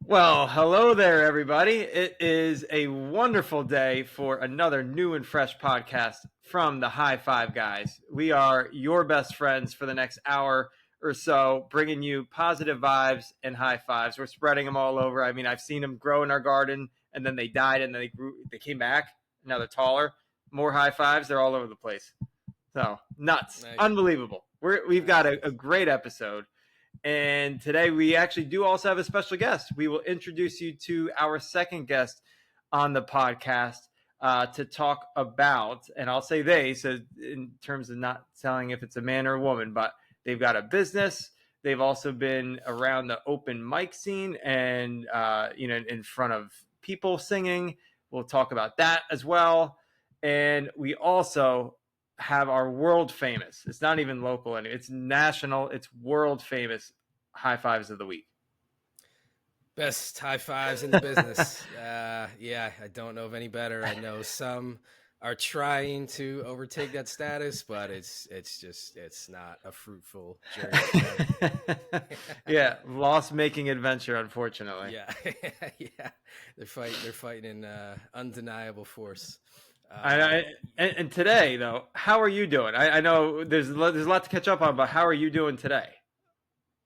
Well, hello there, everybody. It is a wonderful day for another new and fresh podcast from the High Five Guys. We are your best friends for the next hour or so, bringing you positive vibes and high fives. We're spreading them all over. I mean, I've seen them grow in our garden, and then they died, and then they grew. They came back. Now they're taller. More high fives. They're all over the place. So nuts, Nice. unbelievable. We've got a great episode. And today we actually do also have a special guest. We will introduce you to our second guest on the podcast to talk about, and I'll say they, so in terms of not telling if it's a man or a woman, but they've got a business. They've also been around the open mic scene and, in front of people singing. We'll talk about that as well. And we also have our world famous, it's not even local anymore, it's national, it's world famous high fives of the week. Best high fives in the business. Yeah, I don't know of any better. I know some are trying to overtake that status, but it's not a fruitful journey. Yeah, loss making adventure, unfortunately. Yeah. Yeah, they're fighting in undeniable force. And today, though, how are you doing? I know there's a lot to catch up on, but how are you doing today?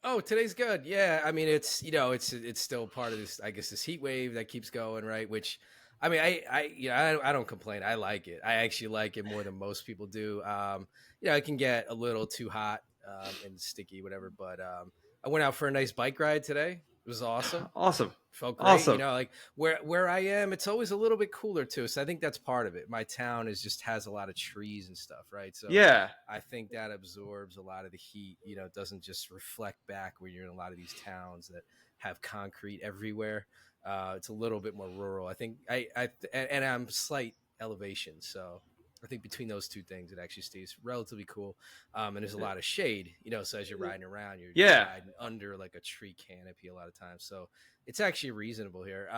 Oh, today's good. Yeah, I mean, it's still part of this, I guess, this heat wave that keeps going, right? Which, I mean, I don't complain. I like it. I actually like it more than most people do. It can get a little too hot and sticky, whatever. But I went out for a nice bike ride today. It was awesome. Awesome. Felt great. Awesome. Like where I am, it's always a little bit cooler too. So I think that's part of it. My town has a lot of trees and stuff, right? So yeah, I think that absorbs a lot of the heat. It doesn't just reflect back when you're in a lot of these towns that have concrete everywhere. It's a little bit more rural. I think and I'm slight elevation, so I think between those two things, it actually stays relatively cool. And there's a lot of shade, so as you're riding around, you're riding under like a tree canopy a lot of times. So it's actually reasonable here.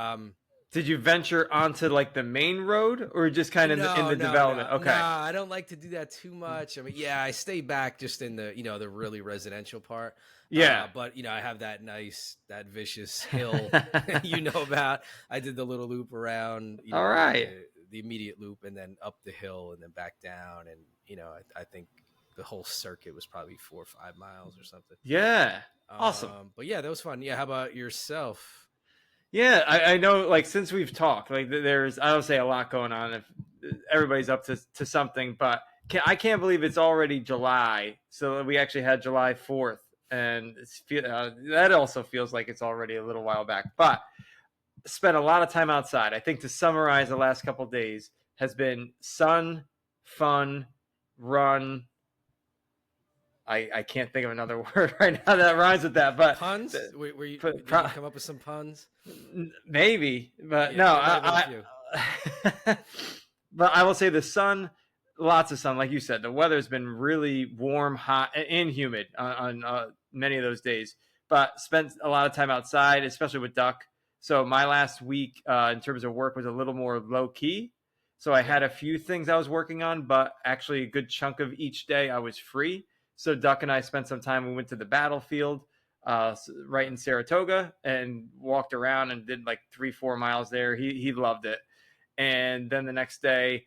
Did you venture onto like the main road or just kind of in the development? No. Okay. No, I don't like to do that too much. I mean, yeah, I stay back just in the, the really residential part. Yeah. But, I have that vicious hill about. I did the little loop around, all right. The immediate loop and then up the hill and then back down. And, I think the whole circuit was probably 4 or 5 miles or something. Yeah. Awesome. But yeah, that was fun. Yeah. How about yourself? Yeah, I know, like, since we've talked, like, there's, I don't say a lot going on if everybody's up to something, but I can't believe it's already July. So we actually had July 4th, and that also feels like it's already a little while back, but spent a lot of time outside. I think to summarize the last couple of days has been sun, fun, run. I can't think of another word right now that rhymes with that, but puns. Did you come up with some puns? Maybe, but yeah, no. But I will say the sun, lots of sun, like you said. The weather's been really warm, hot, and humid on many of those days. But spent a lot of time outside, especially with Duck. So my last week in terms of work was a little more low key. So I had a few things I was working on, but actually a good chunk of each day I was free. So Duck and I spent some time. We went to the battlefield right in Saratoga and walked around and did like 3-4 miles there. He loved it. And then the next day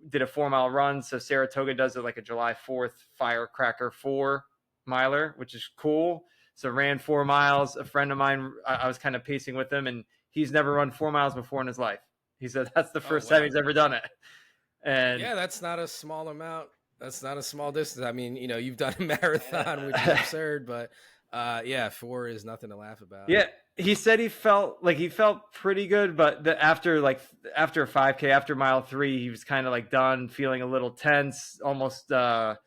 did a 4-mile run. So Saratoga does it like a July 4th firecracker 4-miler, which is cool. So ran 4 miles. A friend of mine, I was kind of pacing with him, and he's never run 4 miles before in his life. He said that's the first time he's ever done it. And yeah, that's not a small amount. That's not a small distance. I mean, you've done a marathon, which is absurd, but 4 is nothing to laugh about. Yeah, he said he felt pretty good, but after a 5K, after mile 3, he was kind of like done, feeling a little tense, almost some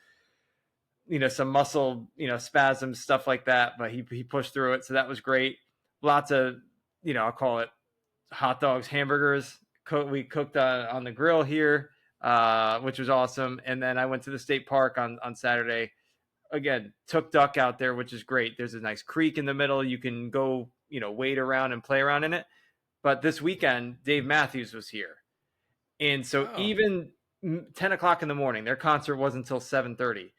muscle, spasms, stuff like that. But he pushed through it, so that was great. Lots of, I'll call it hot dogs, hamburgers. We cooked on the grill here. Which was awesome. And then I went to the state park on Saturday. Again, took Duck out there, which is great. There's a nice creek in the middle. You can go, wade around and play around in it. But this weekend, Dave Matthews was here. And so even 10 o'clock in the morning, their concert wasn't until 7:30.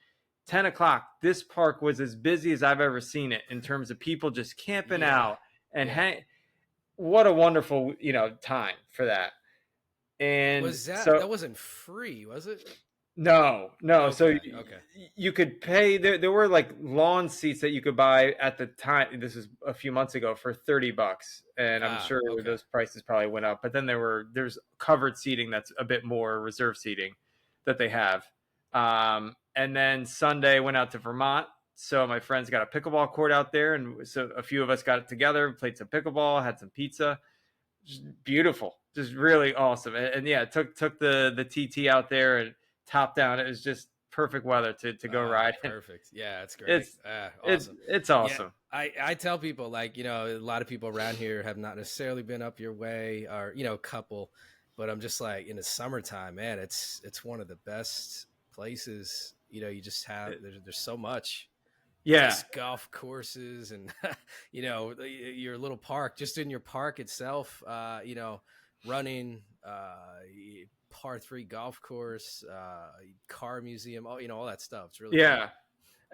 10 o'clock, this park was as busy as I've ever seen it in terms of people just camping out and hang. what a wonderful, time for that. And Was that so that wasn't free, was it? no, no. So Okay, okay. you could pay. There were like lawn seats that you could buy at the time. This was a few months ago for $30, and I'm sure Okay. those prices probably went up. But then there's covered seating that's a bit more reserved seating that they have. And then Sunday went out to Vermont. So my friends got a pickleball court out there, and so a few of us got together, played some pickleball, had some pizza. Just beautiful, just really awesome. And yeah, took the TT out there and top down. It was just perfect weather to go ride. Perfect. Yeah, it's great. It's Awesome. it's Yeah, awesome. I tell people, like, a lot of people around here have not necessarily been up your way, or a couple, but I'm just like, in the summertime, man, it's one of the best places. You just have there's so much Yeah, disc golf courses, and your little park, just in your park itself, running, par 3 golf course, car museum, all that stuff. It's really cool. yeah,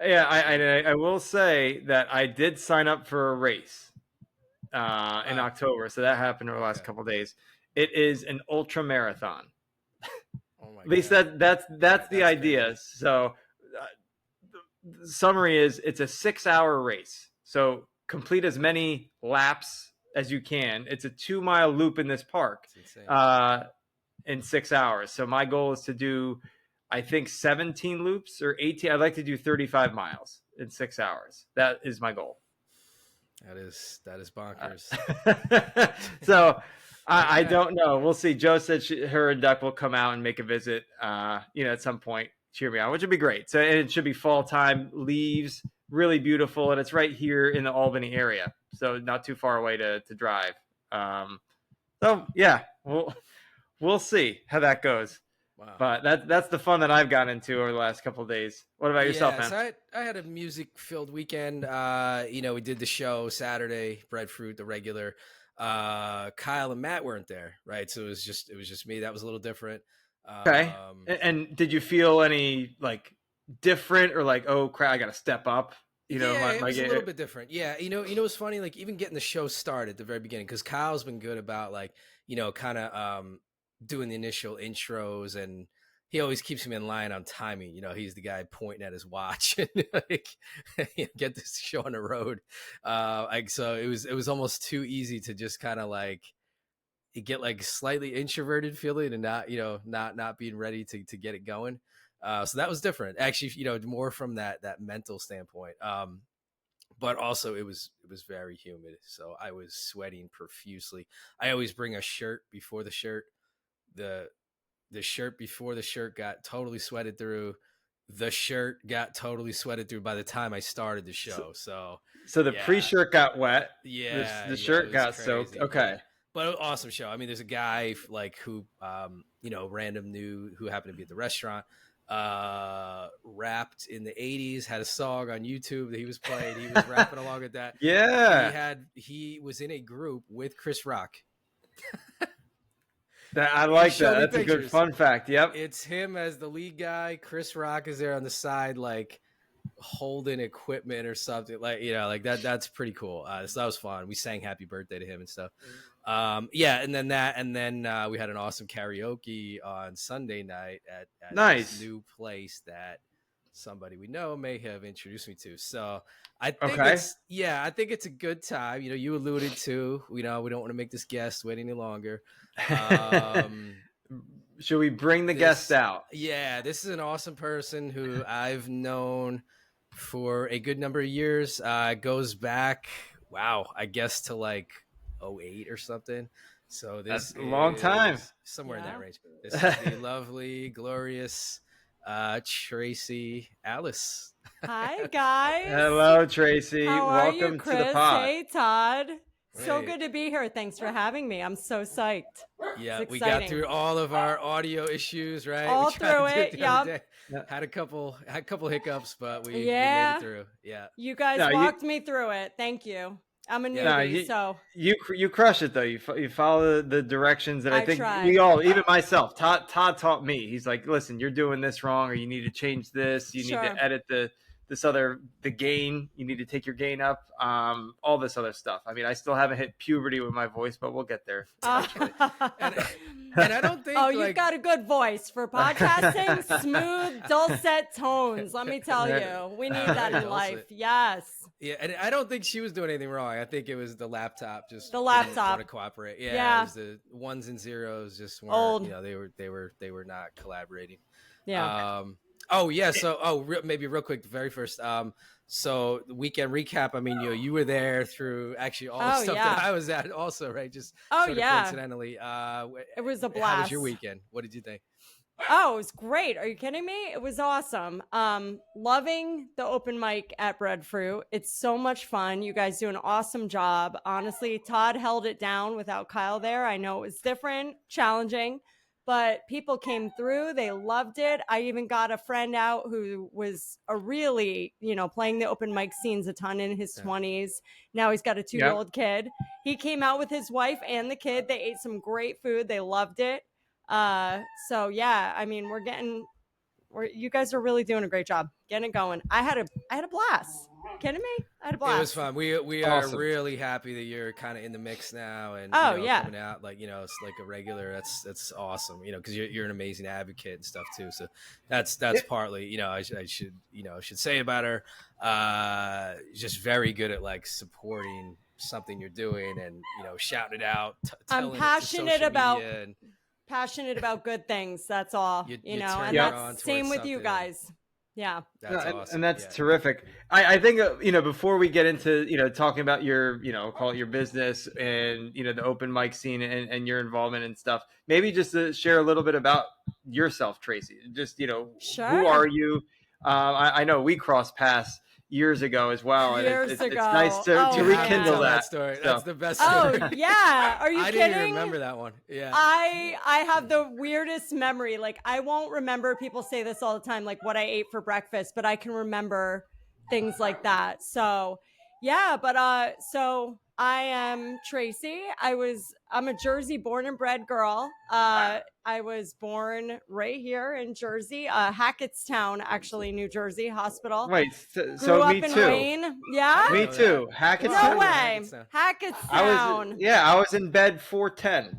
yeah. I will say that I did sign up for a race in Ah, October, so that happened over the last okay. couple of days. It is an ultra marathon. Oh my At least god. that's the That's idea. crazy. So the summary is it's a 6 hour race. So complete as many laps as you can. It's a 2 mile loop in this park It's insane. uh, in 6 hours. So my goal is to do, I think, 17 loops or 18. I'd like to do 35 miles in 6 hours. That is my goal. That is bonkers. So Heck I yeah. don't know. We'll see. Joe said her and Duck will come out and make a visit, at some point, cheer me on, which would be great. So and it should be fall time, leaves, really beautiful, and it's right here in the Albany area, so not too far away to drive. So yeah, we'll see how that goes. Wow. But that's the fun that I've gotten into over the last couple of days. What about yourself, Yeah, man? so I had a music filled weekend. We did the show Saturday, Breadfruit, the regular. Kyle and Matt weren't there, right? So it was just me. That was a little different. Okay. Um, And did you feel any like different or like, oh crap, I got to step up? yeah, it My was a little bit different. Yeah, what's funny? Like, even getting the show started at the very beginning, because Kyle's been good about, like, kind of doing the initial intros, and he always keeps me in line on timing. He's the guy pointing at his watch and like, get this show on the road. So it was almost too easy to just kind of like get like slightly introverted feeling, and not being ready to get it going. So that was different, actually. More from that mental standpoint. But also it was very humid, so I was sweating profusely. I always bring a shirt before the shirt. The shirt before the shirt got totally sweated through. The shirt got totally sweated through by the time I started the So, show. So so the yeah, pre-shirt got wet. yeah, The yeah, it shirt was got soaked. crazy. Okay. Yeah, but an awesome show. I mean, there's a guy like who, random new, who happened to be at the restaurant. Rapped in the '80s, had a song on YouTube that he was playing. He was rapping along with that. Yeah. He was in a group with Chris Rock. I He like that. showed me That's a good pictures. fun fact. Yep. It's him as the lead guy. Chris Rock is there on the side, like holding equipment or something, like like that. That's pretty cool. So that was fun. We sang happy birthday to him and stuff. Yeah, and then we had an awesome karaoke on Sunday night at this Nice. new place that somebody we know may have introduced me to. So I think Okay. it's a good time. You alluded to, we don't want to make this guest wait any longer. Um, Should we bring the guest this out? this is an awesome person who I've known for a good number of years. Goes back, wow, I guess to like '08 or something. So this That's a long time. is somewhere in that Yeah. range. This is the lovely, glorious Tracy Alice. Hi, guys. Hello, Tracy. How are you, Welcome to the Chris? pod. Hey, Todd. So Hey. good to be here. Thanks for having me. I'm so psyched. Yeah, It's we got exciting. through all of our audio issues, right? All We tried to through do it, the other yup. day. Had a couple hiccups, but we made Yeah. it through. Yeah. You guys No, walked me through it. Thank you. I'm a newbie, Yeah. so You crush it though. You follow the directions that I I think try. we all, even myself. Todd taught me. He's like, listen, you're doing this wrong, or you need to change this. You need Sure. to edit the the gain. You need to take your gain up. All this other stuff. I mean, I still haven't hit puberty with my voice, but we'll get there. And I don't think. Oh, you've got a good voice for podcasting. Smooth, dulcet tones. Let me tell you, we need that in life. Yes. Yeah, and I don't think she was doing anything wrong. I think it was the laptop just the laptop to cooperate. Yeah, it was the ones and zeros just weren't. Old. You know, they were not collaborating. Yeah. Maybe real quick, the very first. So the weekend recap. I mean, you were there through actually all the stuff that I was at, also, right? Just coincidentally. It was a blast. How was your weekend? What did you think? Oh, it was great. Are you kidding me? It was awesome. Loving the open mic at Breadfruit. It's so much fun. You guys do an awesome job. Honestly, Todd held it down without Kyle there. I know it was different, challenging, but people came through. They loved it. I even got a friend out who was a really, playing the open mic scenes a ton in his 20s. Now he's got a 2-year-old kid. He came out with his wife and the kid. They ate some great food. They loved it. So yeah, I mean, you guys are really doing a great job getting it going. I had a blast. Kidding me? I had a blast. It was fun. We awesome. are really happy that you're kind of in the mix now and coming out it's like a regular. That's awesome. Because you're an amazing advocate and stuff too. So that's partly I should say about her. Just very good at like supporting something you're doing and shouting it out. I'm passionate about good things. That's all. And that's same with you guys. Yeah, that's awesome. And that's terrific. I think before we get into talking about your call it your business and the open mic scene and your involvement and stuff, maybe just to share a little bit about yourself, Tracy. Just sure. Who are you? I know we crossed paths years ago as well, and it's nice to rekindle that story. So. That's the best story. Oh yeah, are you kidding? I didn't remember that one. Yeah, I have the weirdest memory. Like, I won't remember. People say this all the time, like what I ate for breakfast, but I can remember things like that. So yeah, but so I am Tracy. I'm a Jersey born and bred girl. I was born right here in Jersey, Hackettstown, actually, New Jersey Hospital. Wait, Grew so up me in too. Wayne. Yeah? Me too. Hackettstown. No way. Hackettstown. I was in bed 410.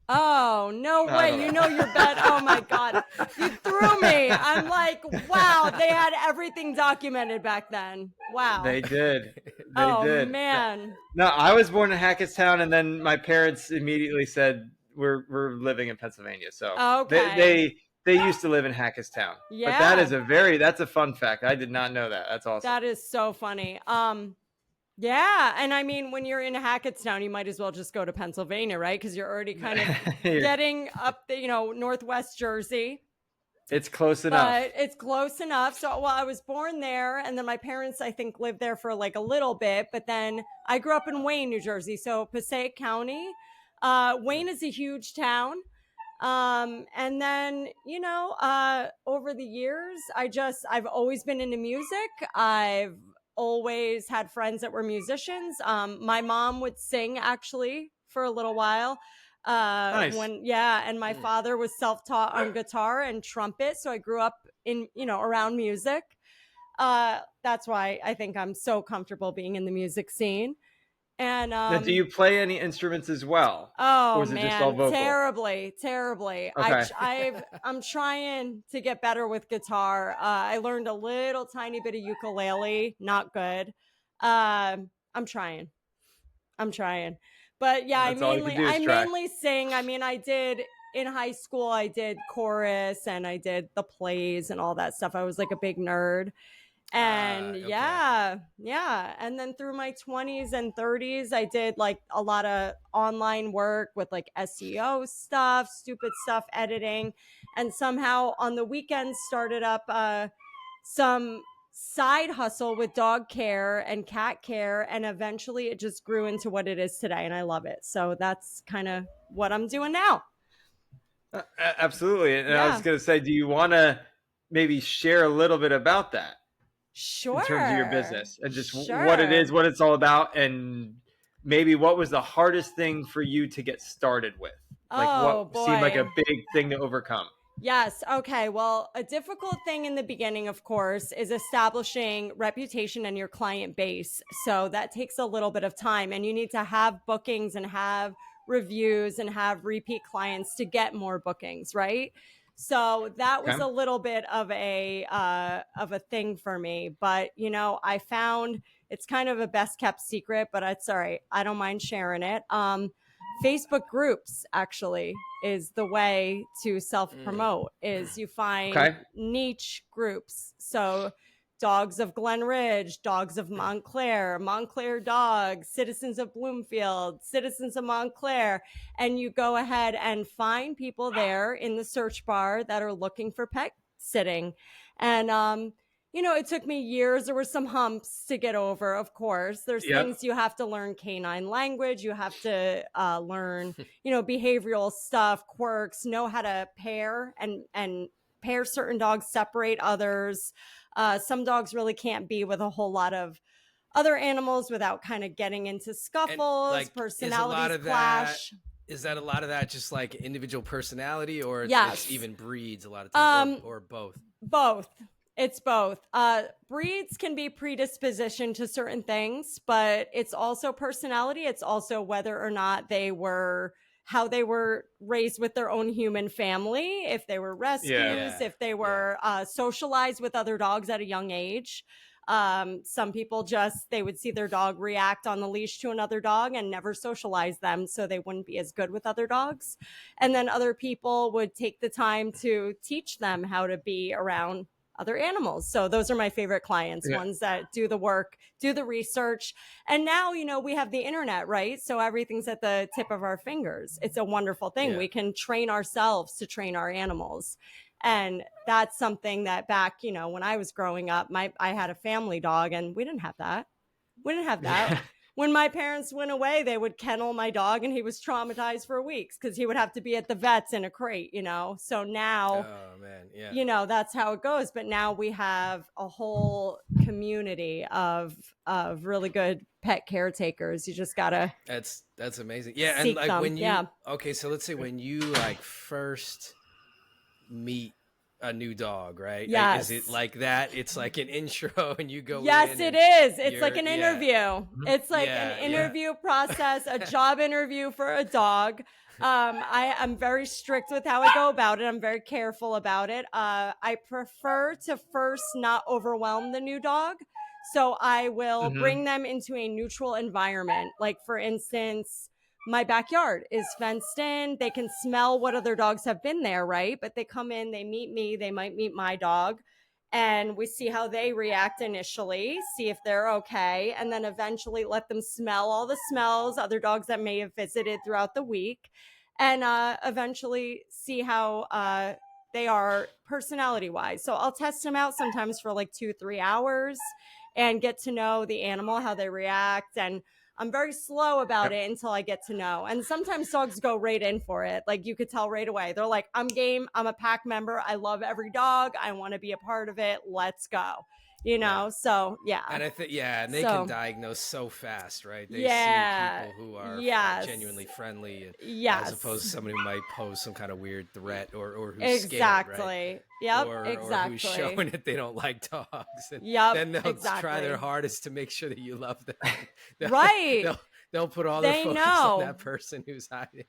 Oh, no way. You know your bed. Oh, my God. You threw me. I'm like, wow, they had everything documented back then. Wow. They did. Oh, did. Man. No, I was born in Hackettstown, and then my parents immediately said, we're living in Pennsylvania. So okay. they used to live in Hackettstown. Yeah. But that's a fun fact. I did not know that. That's awesome. That is so funny. Yeah, and I mean, when you're in Hackettstown, you might as well just go to Pennsylvania, right? Because you're already kind of getting up the, Northwest Jersey. It's close enough. But it's close enough. So, I was born there, and then my parents, I think, lived there for like a little bit. But then I grew up in Wayne, New Jersey, so Passaic County. Wayne is a huge town. And then, over the years, I've always been into music. I've always had friends that were musicians. My mom would sing actually for a little while. Nice. And my father was self-taught on guitar and trumpet. So I grew up in, around music. That's why I think I'm so comfortable being in the music scene. And now, do you play any instruments as well? Oh, or is it man, just all vocal? terribly. Okay. I'm trying to get better with guitar. I learned a little tiny bit of ukulele, not good. I'm trying. But yeah, I mainly sing. I mean, I did in high school, I did chorus and I did the plays and all that stuff. I was like a big nerd. And okay. yeah. And then through my 20s and 30s, I did like a lot of online work with like SEO stuff, stupid stuff, editing, and somehow on the weekends started up some side hustle with dog care and cat care. And eventually it just grew into what it is today. And I love it. So that's kind of what I'm doing now. Absolutely. And I was going to say, do you want to maybe share a little bit about that? Sure. In terms of your business and just what it is, what it's all about, and maybe what was the hardest thing for you to get started with? Like what seemed like a big thing to overcome? Yes. Okay. Well, a difficult thing in the beginning, of course, is establishing reputation and your client base. So that takes a little bit of time, and you need to have bookings and have reviews and have repeat clients to get more bookings, right? So that was Okay. a little bit of a thing for me, but I found it's kind of a best kept secret, but it's all right. I don't mind sharing it. Facebook groups actually is the way to self promote. Is you find Okay. niche groups. So dogs of Glen Ridge, dogs of Montclair, Montclair dogs, citizens of Bloomfield, citizens of Montclair, and you go ahead and find people there in the search bar that are looking for pet sitting. And it took me years. There were some humps to get over, of course. There's Yep. things you have to learn canine language. You have to learn, behavioral stuff, quirks, know how to pair and pair certain dogs, separate others. Some dogs really can't be with a whole lot of other animals without kind of getting into scuffles, like, personalities clash. Is that a lot of that just like individual personality, or Yes. it's even breeds a lot of times, or both? Both. It's both. Breeds can be predisposition to certain things, but it's also personality. It's also whether or not how they were raised with their own human family, if they were rescues, Yeah. if they were socialized with other dogs at a young age. Some people they would see their dog react on the leash to another dog and never socialize them, so they wouldn't be as good with other dogs. And then other people would take the time to teach them how to be around other animals. So those are my favorite clients, ones that do the work, do the research. And now, we have the internet, right? So everything's at the tip of our fingers. It's a wonderful thing. Yeah. We can train ourselves to train our animals. And that's something that back, when I was growing up, I had a family dog and we didn't have that. When my parents went away, they would kennel my dog and he was traumatized for weeks because he would have to be at the vet's in a crate, So now, oh man, yeah, that's how it goes. But now we have a whole community of really good pet caretakers. You just gotta. That's amazing. Yeah, and seek like them. when you Yeah. okay, so let's say when you like first meet a new dog, right? Yes. Is it like that? It's like an intro and you go Yes, in it is. It's you're- like an yeah. interview. It's like Yeah, an interview process, a job interview for a dog. I'm very strict with how I go about it. I'm very careful about it. I prefer to first not overwhelm the new dog. So I will bring them into a neutral environment. Like, for instance, my backyard is fenced in. They can smell what other dogs have been there, right? But they come in, they meet me, they might meet my dog, and we see how they react initially, see if they're okay, and then eventually let them smell all the smells, other dogs that may have visited throughout the week, and eventually see how they are personality wise. So I'll test them out sometimes for like 2-3 hours and get to know the animal, how they react. And I'm very slow about it until I get to know. And sometimes dogs go right in for it. Like, you could tell right away. They're like, I'm game. I'm a pack member. I love every dog. I want to be a part of it. Let's go. So yeah. And I think, and they can diagnose so fast, right? They see people who are genuinely friendly, and as opposed to somebody who might pose some kind of weird threat or who's scared, right? Yep, or exactly. who's showing that they don't like dogs. And yep, then they'll try their hardest to make sure that you love them. Right. They'll put all their focus on that person who's hiding.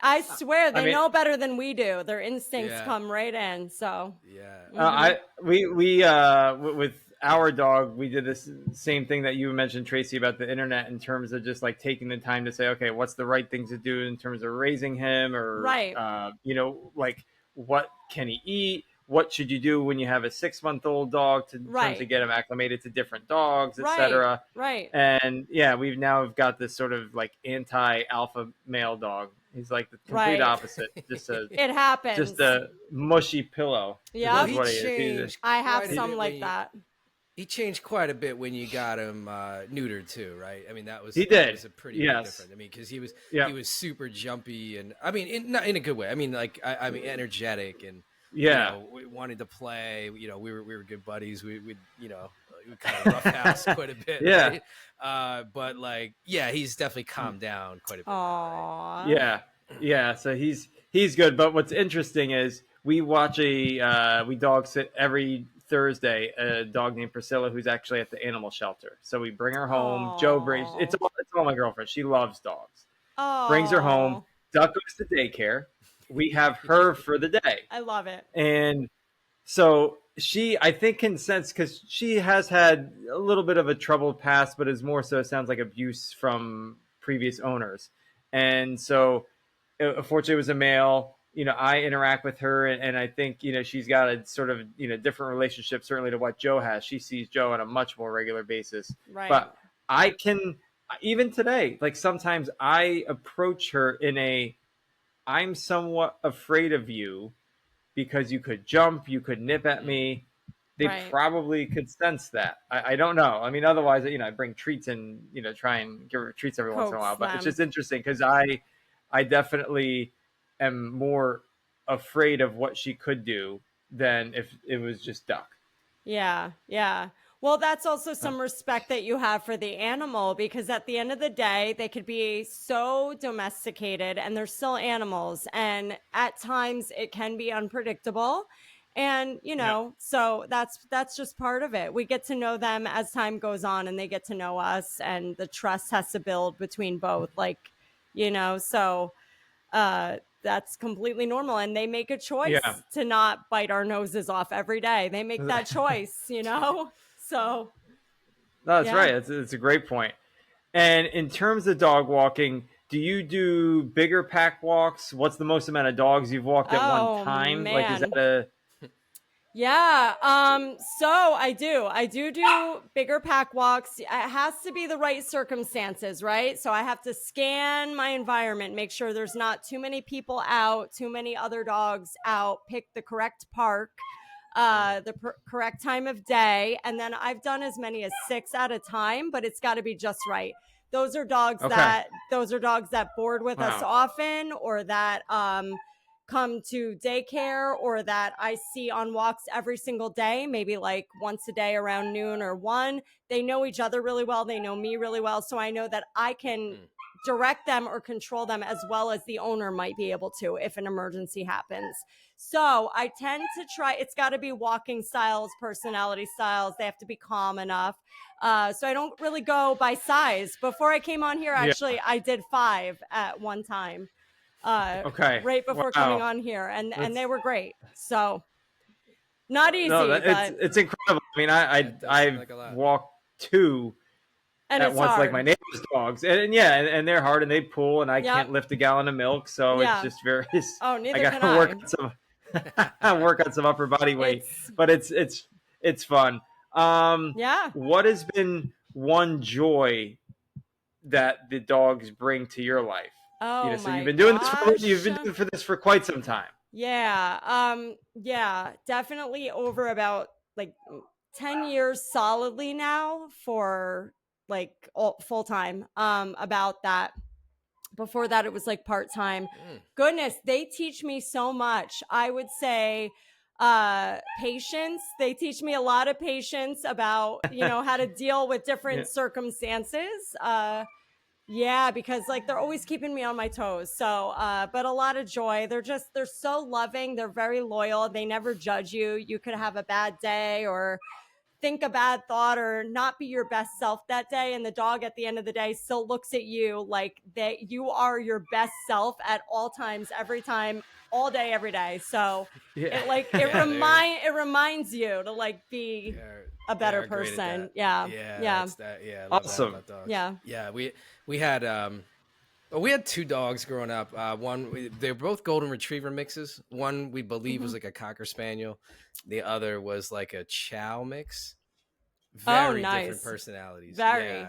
I swear they know better than we do. Their instincts come right in. So we with our dog, we did this same thing that you mentioned, Tracy, about the internet, in terms of just like taking the time to say, okay, what's the right things to do in terms of raising him, or like what can he eat? What should you do when you have a 6-month-old dog to get him acclimated to different dogs, etc. Right. And we've now got this sort of like anti-alpha male dog. He's like the complete opposite. Just it happens. Just a mushy pillow. Yeah, what he is. I have some like that. He changed quite a bit when you got him neutered too, right? I mean, that was That was a pretty big difference. I mean, because he was super jumpy, and I mean, not in a good way. I mean, like I mean, energetic, and we wanted to play. We were good buddies. We kind of roughhouse quite a bit. Right? But like, he's definitely calmed down quite a bit. Aww. Yeah. So he's good. But what's interesting is we watch we dog sit every Thursday. A dog named Priscilla who's actually at the animal shelter. So we bring her home. Joe brings it's all my girlfriend. She loves dogs. Brings her home. Oh, Duck goes to daycare. We have her for the day, I love it. and so she, I think, can sense because she has had a little bit of a troubled past, but is more so, it sounds like, abuse from previous owners. And so, unfortunately, it was a male. I interact with her, and I think, she's got a sort of, different relationship, certainly to what Joe has. She sees Joe on a much more regular basis. Right. But I can, even today, like sometimes I approach her in I'm somewhat afraid of you because you could jump, you could nip at me. They probably could sense that. I don't know. I mean, otherwise, I bring treats and, try and give her treats every once in a while. But it's just interesting because I definitely am more afraid of what she could do than if it was just Duck. Yeah, yeah. Well, that's also some respect that you have for the animal, because at the end of the day, they could be so domesticated and they're still animals. And at times it can be unpredictable. And, so that's just part of it. We get to know them as time goes on and they get to know us, and the trust has to build between both. So that's completely normal, and they make a choice to not bite our noses off every day. They make that choice, so that's right. It's a great point. And in terms of dog walking, do you do bigger pack walks? What's the most amount of dogs you've walked at one time? Man. Like, is that a Yeah. So I do bigger pack walks. It has to be the right circumstances, right? So I have to scan my environment, make sure there's not too many people out, too many other dogs out, pick the correct park, correct time of day. And then I've done as many as 6 at a time, but it's got to be just right. Those are dogs that board with us often, or that, come to daycare, or that I see on walks every single day, maybe like once a day around noon or 1. They know each other really well. They know me really well. So I know that I can direct them or control them as well as the owner might be able to if an emergency happens. So I tend to try, it's got to be walking styles, personality styles. They have to be calm enough. So I don't really go by size. Before I came on here, actually, I did 5 at one time. Right before coming on here, and they were great. So not easy. No, it's incredible. I mean, I've walked 2 and at once, hard. Like my neighbor's dogs, and they're hard, and they pull, and I can't lift a gallon of milk, so it's just very. Neither I got to work on some upper body weight, but it's fun. What has been one joy that the dogs bring to your life? So you've been doing this for quite some time. Yeah, definitely over about like 10 years solidly now, for like full time. About that. Before that, it was like part time. Goodness, they teach me so much. I would say patience. They teach me a lot of patience about how to deal with different circumstances. Because like they're always keeping me on my toes. So, but a lot of joy. They're so loving. They're very loyal. They never judge you. You could have a bad day or think a bad thought or not be your best self that day, and the dog at the end of the day still looks at you like that you are your best self at all times, every time, all day, every day. So it reminds you to like be a better person. Awesome. We had 2 dogs growing up. They were both golden retriever mixes. One we believe was like a cocker spaniel. The other was like a chow mix. Very different personalities.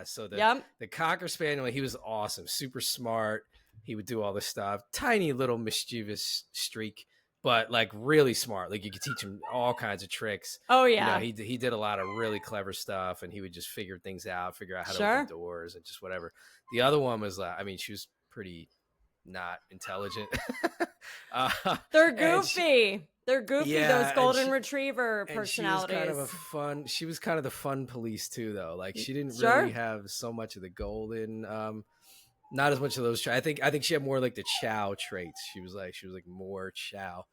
So the cocker spaniel, he was awesome, super smart. He would do all this stuff. Tiny little mischievous streak, but like really smart. Like you could teach him all kinds of tricks. He did a lot of really clever stuff, and he would just figure things out, figure out how to open doors and just whatever. The other one was, she was pretty not intelligent. They're goofy. They're goofy. Those golden retriever personalities. She was kind of the fun police too, though. Like she didn't really have so much of the golden. Not as much of those. I think she had more like the chow traits. She was like more chow.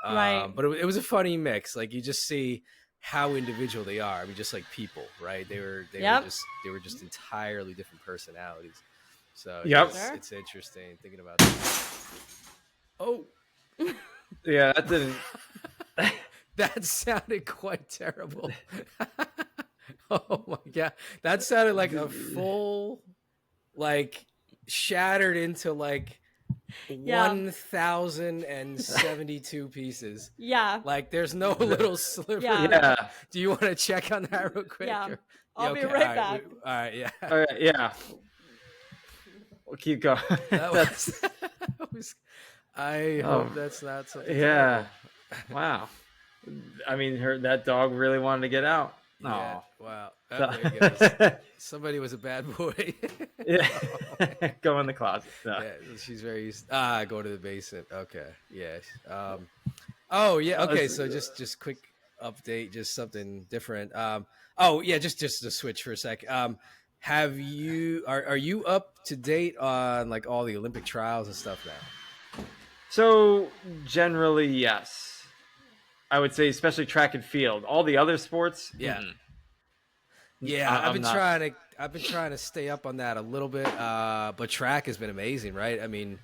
Right. But it was a funny mix. Like, you just see how individual they are. I mean, just like people, right? They were just entirely different personalities. So it's interesting thinking about that. Oh, yeah, that didn't. that sounded quite terrible. Oh my God, that sounded like a full, like, shattered into like 1,072 pieces. Yeah. Like, there's no little sliver. Yeah. Do you want to check on that real quick? Yeah. Or- I'll be okay, right back. All right, yeah. All right, yeah. We'll keep going. I hope that's not something. Yeah. Terrible. Wow. I mean, that dog really wanted to get out. Yeah. Oh. Wow. There he goes. Somebody was a bad boy. Yeah. Go in the closet. No. Yeah, she's very used. Go to the basement. Okay. Yeah. Oh yeah. Okay. So just quick update, just something different. Oh yeah, just to switch for a sec. Are you up to date on like all the Olympic trials and stuff now? So generally, yes. I would say, especially track and field. All the other sports, yeah. Mm-mm. Yeah, I've been trying to stay up on that a little bit. But track has been amazing, right? I mean,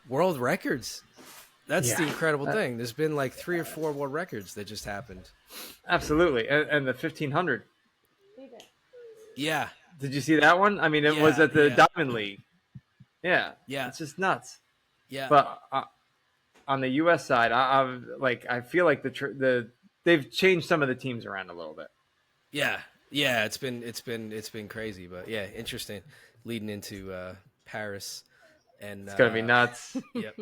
world records. That's the incredible thing. There's been like 3 or 4 world records that just happened. Absolutely, and the 1500. Yeah. Did you see that one? I mean, it was at the Diamond League. Yeah. Yeah. It's just nuts. Yeah. But on the U.S. side, I feel like they've changed some of the teams around a little bit. Yeah. Yeah, it's been crazy, but yeah, interesting. Leading into Paris, and it's gonna be nuts. Yep.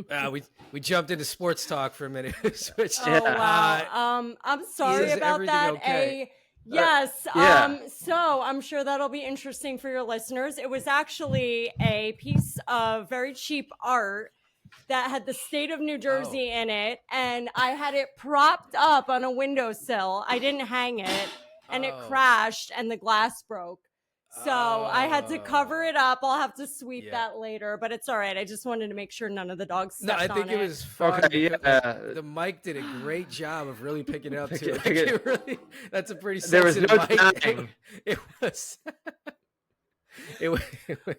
We jumped into sports talk for a minute. Switched. Oh wow. I'm sorry about that. Okay? Yes. Yeah. So I'm sure that'll be interesting for your listeners. It was actually a piece of very cheap art that had the state of New Jersey in it, and I had it propped up on a windowsill. I didn't hang it. And it crashed and the glass broke. So I had to cover it up. I'll have to sweep that later, but it's all right. I just wanted to make sure none of the dogs stepped on it. No, I think it was fun. Okay, yeah. The mic did a great job of really picking it up too. That's a pretty There was sensitive no mic. dying. It was. It was.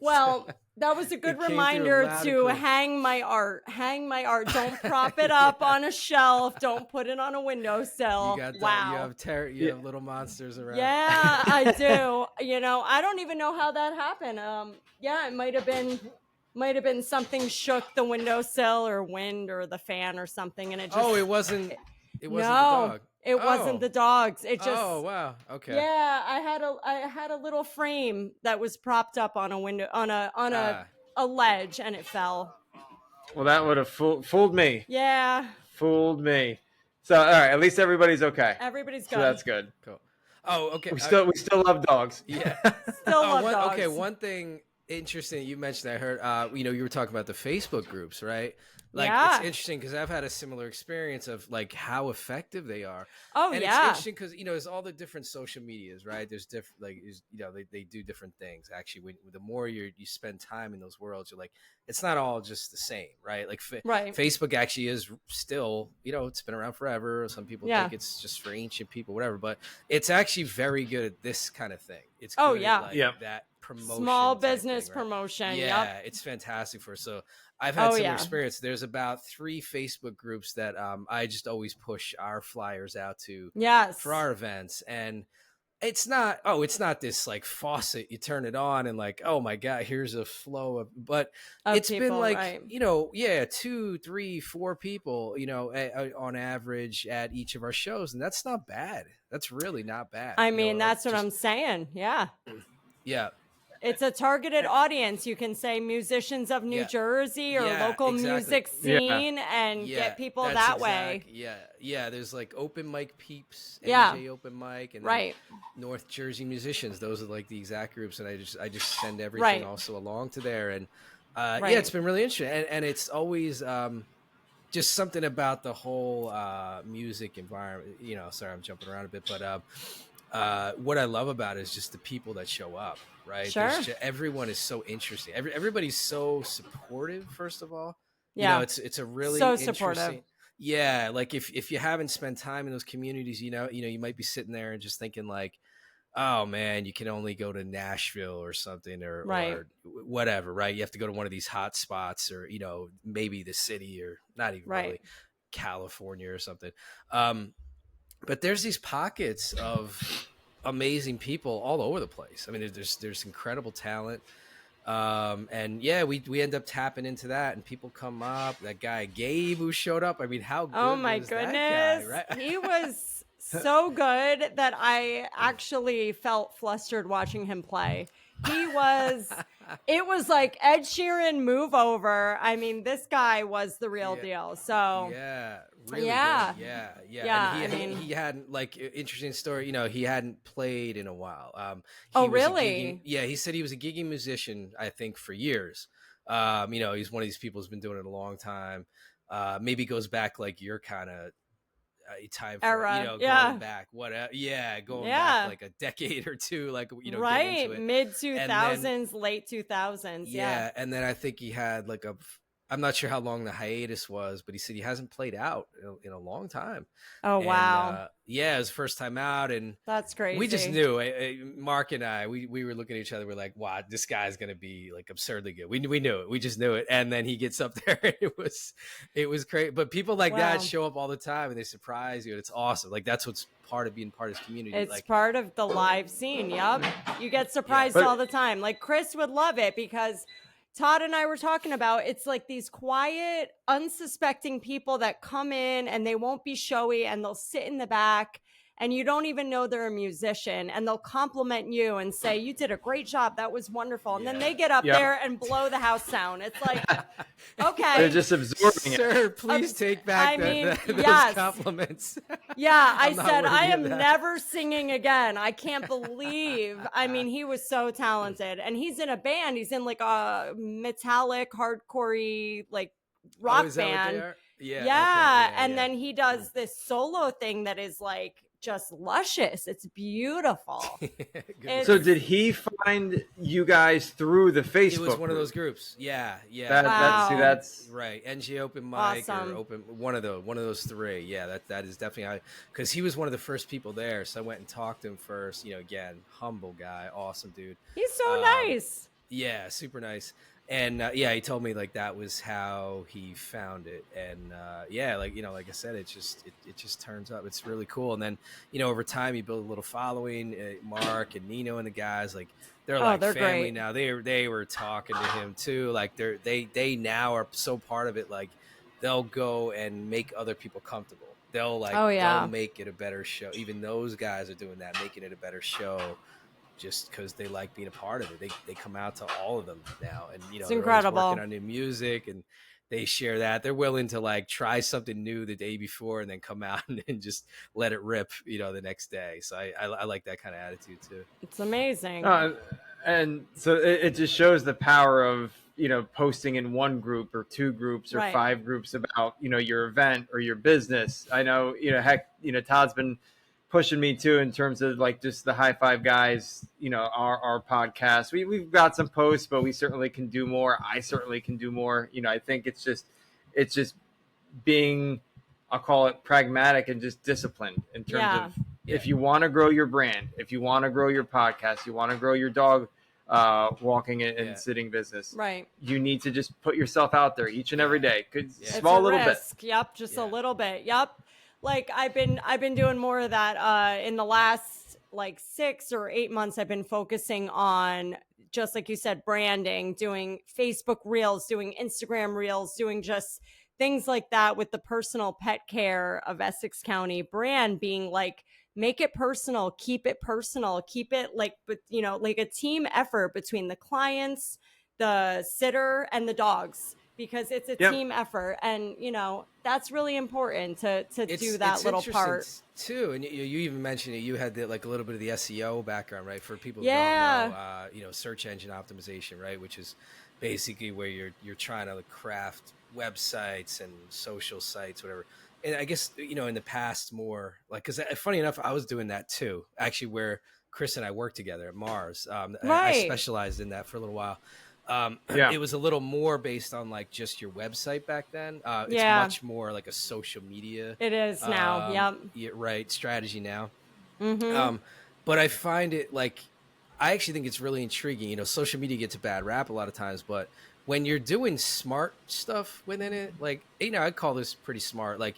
Well, that was a good reminder to hang my art. Hang my art. Don't prop it up on a shelf. Don't put it on a windowsill. You got wow. You have little monsters around. Yeah, I do. I don't even know how that happened. Yeah, it might have been something shook the windowsill or wind or the fan or something, and it just. Oh, it wasn't. It wasn't the dog. It wasn't the dogs. It just. Oh wow. Okay. Yeah, I had a little frame that was propped up on a window on a ledge, and it fell. Well, that would have fooled me. Yeah. Fooled me. So, all right, at least everybody's okay. Everybody's good. So that's good. Cool. Oh, okay. We still love dogs. Yeah. Still love dogs. Okay, one thing interesting you mentioned, I heard, you were talking about the Facebook groups, right? Like, it's interesting because I've had a similar experience of like how effective they are. Oh, and yeah. it's interesting because, there's all the different social medias, right? There's different, like, they do different things. Actually, the more you spend time in those worlds, you're like, it's not all just the same, right? Like, Facebook actually is still, it's been around forever. Some people think it's just for ancient people, whatever, but it's actually very good at this kind of thing. It's good at that promotion. Small business thing, right? promotion. Yeah, it's fantastic for. So I've had some experience. There's about 3 Facebook groups that I just always push our flyers out to for our events. And it's not this like faucet. You turn it on and like, oh my God, here's a flow of, but it's people, been like, 2, 3, 4 people, on average at each of our shows. And that's not bad. That's really not bad. I mean, that's what I'm saying. Yeah. Yeah. It's a targeted audience. You can say musicians of New Jersey or local music scene and get people that way. Yeah. There's like open mic peeps, NJ open mic, and North Jersey musicians. Those are like the exact groups, and I just send everything also along to there. And it's been really interesting, and it's always just something about the whole music environment. Sorry, I'm jumping around a bit, but what I love about it is just the people that show up. Right. Sure. Everyone is so interesting. Everybody's so supportive. First of all, it's a really so interesting. supportive. Yeah, like if you haven't spent time in those communities, you might be sitting there and just thinking like, oh man, you can only go to Nashville or something Right. or whatever, right? You have to go to one of these hot spots or, maybe the city or not even Right. really California or something. But there's these pockets of amazing people all over the place. I mean, there's incredible talent. And yeah, we end up tapping into that and people come up. That guy Gabe who showed up. I mean, how Oh good my was goodness. that guy, right? He was so good that I actually felt flustered watching him play. It was like Ed Sheeran move over. I mean, this guy was the real Yeah. deal. So Yeah, really yeah. good. Yeah. Yeah, And he hadn't, like, interesting story. He hadn't played in a while. He Oh, was really? he said he was a gigging musician, I think, for years. He's one of these people who's been doing it a long time. Maybe goes back like your kind of time for Era. going back going back like a decade or two, like getting Right. into it. Mid 2000s, late 2000s. Yeah. And then I think he had like I'm not sure how long the hiatus was, but he said he hasn't played out in a long time. Oh, wow. And, it was first time out, and That's crazy. we just knew. Mark and I, we were looking at each other. We're like, "Wow, this guy's gonna be like absurdly good." We knew it. We just knew it. And then he gets up there, and it was crazy. But people like that show up all the time, and they surprise you, and it's awesome. Like that's what's part of being part of this community. It's like, part of the live scene. Yep, you get surprised all the time. Like Chris would love it because Todd and I were talking about it's like these quiet, unsuspecting people that come in and they won't be showy and they'll sit in the back and you don't even know they're a musician and they'll compliment you and say, you did a great job. That was wonderful. And then they get up there and blow the house down. It's like, okay. They're just absorbing it. Sir, please take back those compliments. Yeah, I said, I am never singing again. I can't believe. I mean, he was so talented. And he's in a band. He's in like a metallic, hardcore-y, like rock band. Yeah. Yeah. And then he does this solo thing that is like just luscious. It's beautiful. So did he find you guys through the Facebook? It was one of those groups. Yeah. That's right. NG Open Mic or Open one of those three. Yeah, that is definitely because he was one of the first people there. So I went and talked to him first. Again, humble guy, awesome dude. He's so nice. Yeah, super nice. And he told me like that was how he found it, and like I said, it just turns up. It's really cool. And then over time you build a little following. Mark and Nino and the guys, like they're family great. now. They were talking to him too. Like they now are so part of it. Like they'll go and make other people comfortable. They'll they'll make it a better show. Even those guys are doing that, making it a better show. Just because they like being a part of it, they come out to all of them now, and it's they're incredible. working on new music, and they share that. They're willing to like try something new the day before, and then come out and just let it rip, the next day. So I like that kind of attitude too. It's amazing. And so it just shows the power of posting in one group or two groups or five groups about your event or your business. I know Todd's been pushing me too in terms of like just the High Five Guys, our podcast. We've got some posts, but we certainly can do more. I certainly can do more. I think it's just being, I'll call it pragmatic and just disciplined in terms of if you want to grow your brand, if you want to grow your podcast, you want to grow your dog walking and sitting business, right? You need to just put yourself out there each and every day. Small little bit. Yep. Just a little bit. Yep. Like I've been doing more of that in the last like 6 or 8 months. I've been focusing on, just like you said, branding, doing Facebook reels, doing Instagram reels, doing just things like that with the personal pet care of Essex County brand being like, make it personal, keep it like, but like a team effort between the clients, the sitter and the dogs. Because it's a team effort, and that's really important to do that little part too. And you even mentioned it. You had like a little bit of the SEO background, right? For people who don't know, search engine optimization, right? Which is basically where you're trying to craft websites and social sites, whatever. And I guess in the past more like, because funny enough, I was doing that too. Actually, where Chris and I worked together at Mars, I specialized in that for a little while. It was a little more based on like just your website back then. It's much more like a social media. It is now. Yeah, right. Strategy now. Mm-hmm. But I find it like, I actually think it's really intriguing. You know, social media gets a bad rap a lot of times, but when you're doing smart stuff within it, like, you know, I'd call this pretty smart. Like,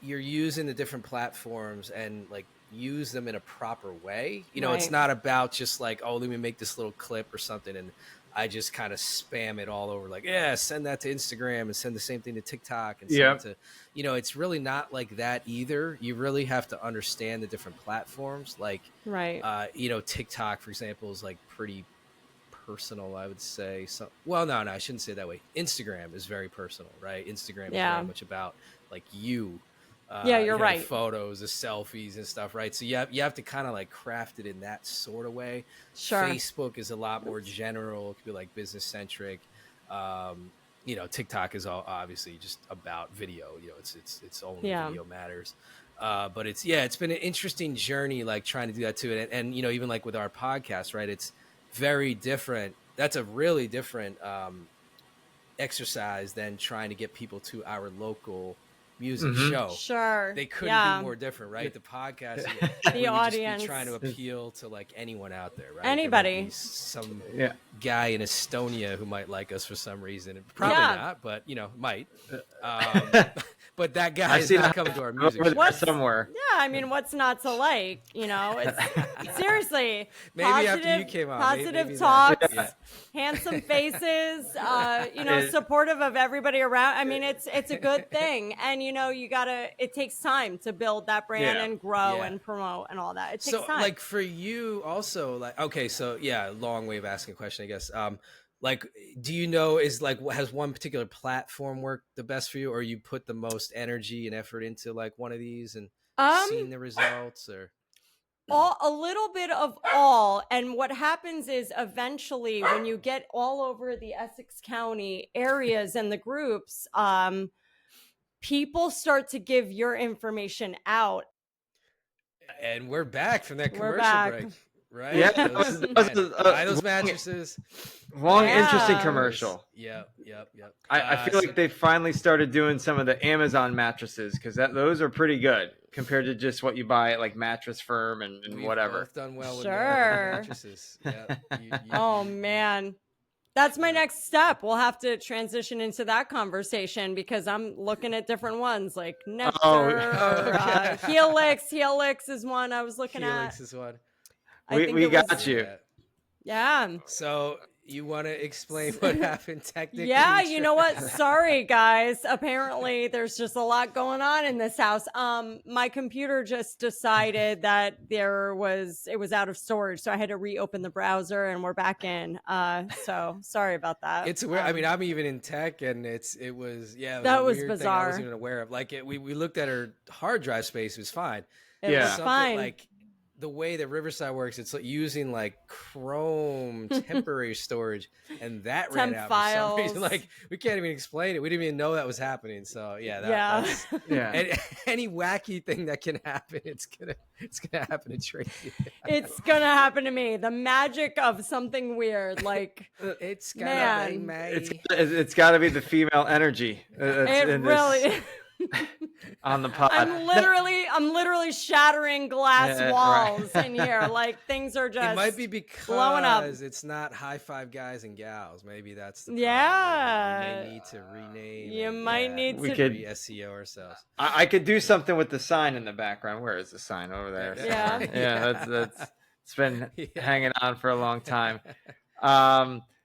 you're using the different platforms and like use them in a proper way. You know, it's not about just like, oh, let me make this little clip or something and I just kind of spam it all over, like, yeah, send that to Instagram and send the same thing to TikTok and send it to, you know, it's really not like that either. You really have to understand the different platforms. Like, you know, TikTok, for example, is like pretty personal, I would say. So, well, no, I shouldn't say it that way. Instagram is very personal, right? Instagram is very much about like you. You're right. Photos, the selfies and stuff, right? So you have to kind of like craft it in that sort of way. Sure. Facebook is a lot more general. It could be like business centric. You know, TikTok is all obviously just about video. You know, it's only video matters. But it's been an interesting journey, like trying to do that too. And you know, even like with our podcast, right? It's very different. That's a really different exercise than trying to get people to our local music show. Sure. They couldn't be more different, right? The podcast, the audience, just be trying to appeal to like anyone out there, right? Anybody. Some guy in Estonia who might like us for some reason. Probably not, but you know, might. But that guy is not coming to our music show. Somewhere. Yeah, I mean, what's not to like? You know, it's seriously maybe positive, after you came on, positive talks, handsome faces. You know, supportive of everybody around. I mean, it's a good thing, and you know, it takes time to build that brand and grow and promote and all that. It takes time. Like for you, also, like okay, so long way of asking a question, I guess. Like, do you know, has one particular platform worked the best for you, or you put the most energy and effort into like one of these and seen the results, or? A little bit of all. And what happens is eventually when you get all over the Essex County areas and the groups, people start to give your information out. And we're back from that commercial break. Right? Yeah, those mattresses. Long, interesting commercial. Yep. I feel like they finally started doing some of the Amazon mattresses because those are pretty good compared to just what you buy at like Mattress Firm and whatever. We've both done well with mattresses. Yeah. Oh man, that's my next step. We'll have to transition into that conversation because I'm looking at different ones like Nectar, Helix. Helix is one I was looking at. Helix is one. We got you. Yeah. So you want to explain what happened technically? Yeah, you know what? Sorry, guys. Apparently, there's just a lot going on in this house. My computer just decided that it was out of storage, so I had to reopen the browser, and we're back in. So sorry about that. It's weird. I mean, I'm even in tech, and it was that was bizarre. I wasn't even aware of. Like, we looked at her hard drive space; it was fine. It was fine. Like, the way that Riverside works, it's like using like Chrome temporary storage, and that ran out for some reason. Like, we can't even explain it. We didn't even know that was happening. So that's any wacky thing that can happen, it's gonna happen to Tracy. It's gonna happen to me. The magic of something weird, like it's gotta be it's gotta be the female energy. It really. On the pod. I'm literally shattering glass walls in here. Like, things are just it might be because blowing up. It's not HighFiveGuys and Gals. Maybe that's the problem. Yeah. You may need to rename. You might need to SEO ourselves. I could do something with the sign in the background. Where is the sign over there? Yeah. That's it's been hanging on for a long time.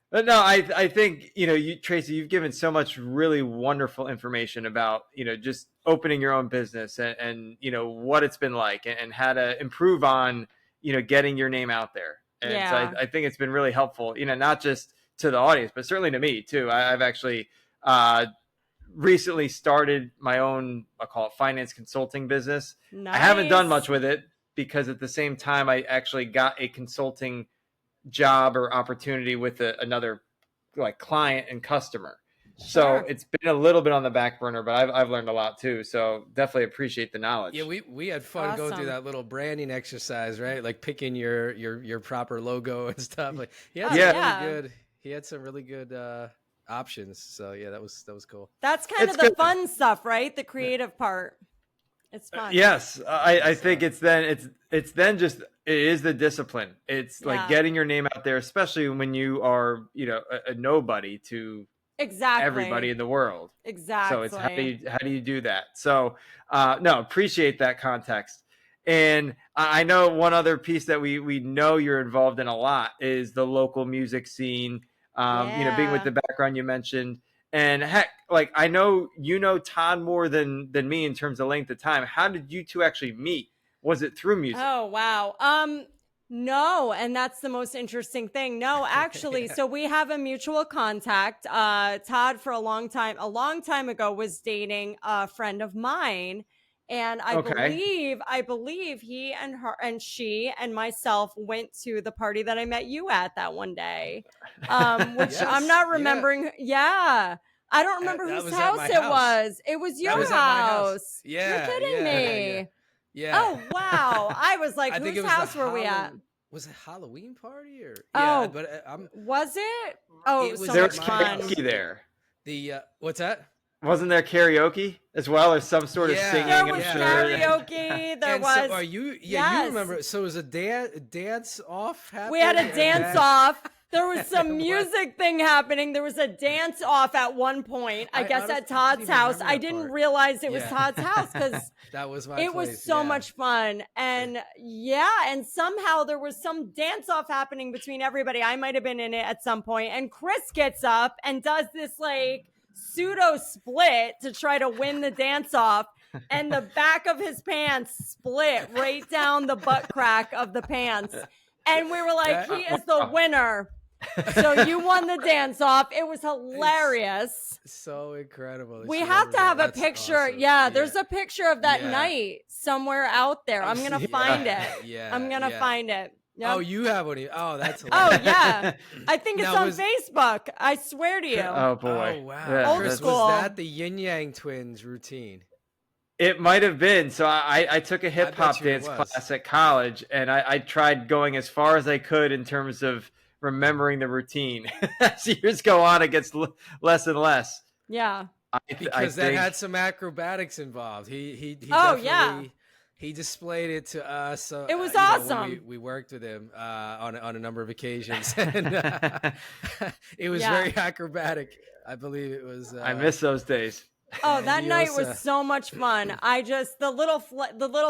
But no, I think, you know, Tracy, you've given so much really wonderful information about, you know, just opening your own business and you know, what it's been like and how to improve on, you know, getting your name out there. And so I think it's been really helpful, you know, not just to the audience, but certainly to me too. I've actually recently started my own, I'll call it finance consulting business. Nice. I haven't done much with it because at the same time, I actually got a consulting job or opportunity with another like client and customer. So it's been a little bit on the back burner, but I've learned a lot too. So definitely appreciate the knowledge. Yeah, we had fun going through that little branding exercise, right? Like picking your proper logo and stuff. Like, really good. he had some really good options. So yeah, that was cool. That's kind of the fun stuff, right? The creative part. It's fun. Yes, I think it's then just it is the discipline. It's like getting your name out there, especially when you are a nobody to everybody in the world. Exactly. So it's how do you do that? So no, appreciate that context. And I know one other piece that we know you're involved in a lot is the local music scene. Being with the background you mentioned. And heck, like I know Todd more than me in terms of length of time. How did you two actually meet? Was it through music? Oh wow. No, and that's the most interesting thing. No, actually, so we have a mutual contact. Todd for a long time ago was dating a friend of mine. And I believe he and her and she and myself went to the party that I met you at that one day. Which I'm not remembering. Yeah. I don't remember whose house it was. It was your house. Yeah. You're kidding me. Yeah. Oh, wow. I was like, whose house were we at? Was it a Halloween party or? Oh, but was it? Oh, it was so much fun. Karaoke there. What's that? Wasn't there karaoke as well, or some sort of singing? There was karaoke. There was. So are you? Yeah, you remember? So it was a dance off happening. We had a dance off. There was some music thing happening. There was a dance off at one point. I guess at Todd's house. I didn't realize it was Todd's house because that was my. It was so much fun, and and somehow there was some dance off happening between everybody. I might have been in it at some point, and Chris gets up and does this like pseudo split to try to win the dance off, and the back of his pants split right down the butt crack of the pants, and we were like, he is the winner. So you won the dance off. It was hilarious. So incredible. We have to have a picture. Awesome. Yeah, there's a picture of that night somewhere out there. I'm gonna find it. I'm gonna find it. Yep. Oh, you have one. Oh, that's hilarious. Oh, yeah. I think it's on Facebook. I swear to you. Oh, boy. Oh, wow. Yeah, old school. Was that the Yin Yang Twins routine? It might have been. So I took a hip hop dance class at college, and I tried going as far as I could in terms of remembering the routine. As years go on, it gets less and less. Yeah. Because that had some acrobatics involved. He definitely... He displayed it to us. It was awesome. We worked with him on a number of occasions, and it was very acrobatic. I believe it was. I miss those days. Oh, that night was so much fun. I just the little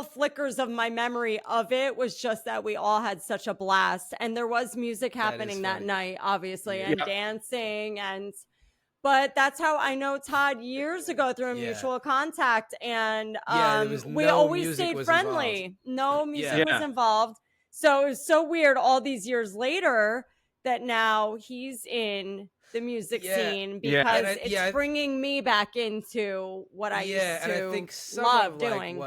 flickers of my memory of it was just that we all had such a blast, and there was music happening that night, obviously, and dancing and. But that's how I know Todd years ago through a mutual contact. And we always stayed friendly. No music was involved. So it was so weird all these years later that now he's in the music scene because it's bringing me back into what I used to I think love doing.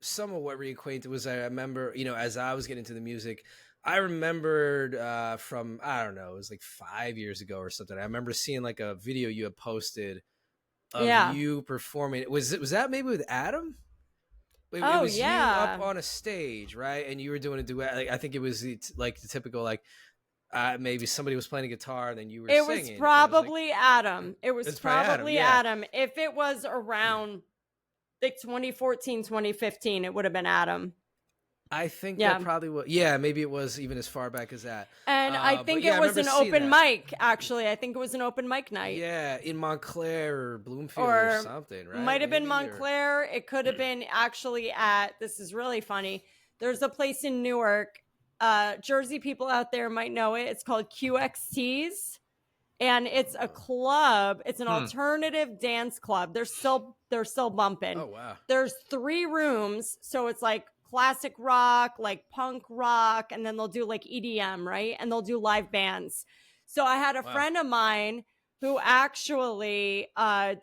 Some of what reacquainted was I remember, as I was getting into the music, I remembered from, I don't know, it was like 5 years ago or something. I remember seeing like a video you had posted of you performing. Was that maybe with Adam? It was you up on a stage, right? And you were doing a duet. Like, I think it was like the typical, like maybe somebody was playing a guitar and then you were singing. It was probably Adam. It was probably Adam. If it was around like 2014, 2015, it would have been Adam. I think that probably was. Yeah, maybe it was even as far back as that. And I think it was an open mic, actually. I think it was an open mic night. Yeah, in Montclair or Bloomfield or something, right? Might have been Montclair. It could have been actually this is really funny. There's a place in Newark. Jersey people out there might know it. It's called QXT's. And it's a club. It's an alternative dance club. They're still bumping. Oh, wow. There's 3 rooms. So it's like classic rock, like punk rock, and then they'll do like EDM, right? And they'll do live bands. So I had a friend of mine who actually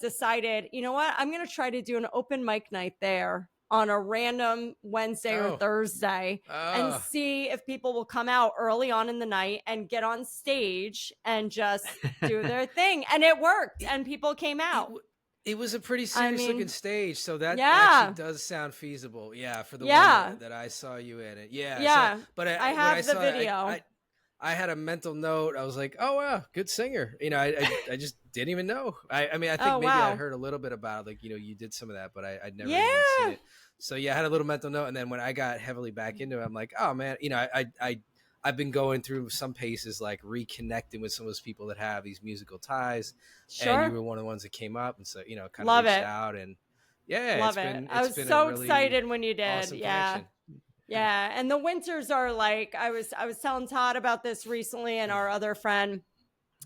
decided, you know what? I'm going to try to do an open mic night there on a random Wednesday or Thursday and see if people will come out early on in the night and get on stage and just do their thing. And it worked, and people came out. It was a pretty serious looking stage, so that actually does sound feasible. Yeah, for the one that I saw you in it. Yeah. So, but I have the video. I had a mental note. I was like, oh wow, good singer. You know, I just didn't even know. I mean, I think maybe I heard a little bit about like, you know, you did some of that, but I'd never even seen it. So yeah, I had a little mental note, and then when I got heavily back into it, I'm like, oh man, you know, I've been going through some paces like reconnecting with some of those people that have these musical ties. Sure. And you were one of the ones that came up, and so, you know, kind of reached out, and love it. I was so excited when you did. Awesome yeah. connection. Yeah. And the winters are like, I was telling Todd about this recently, and our other friend,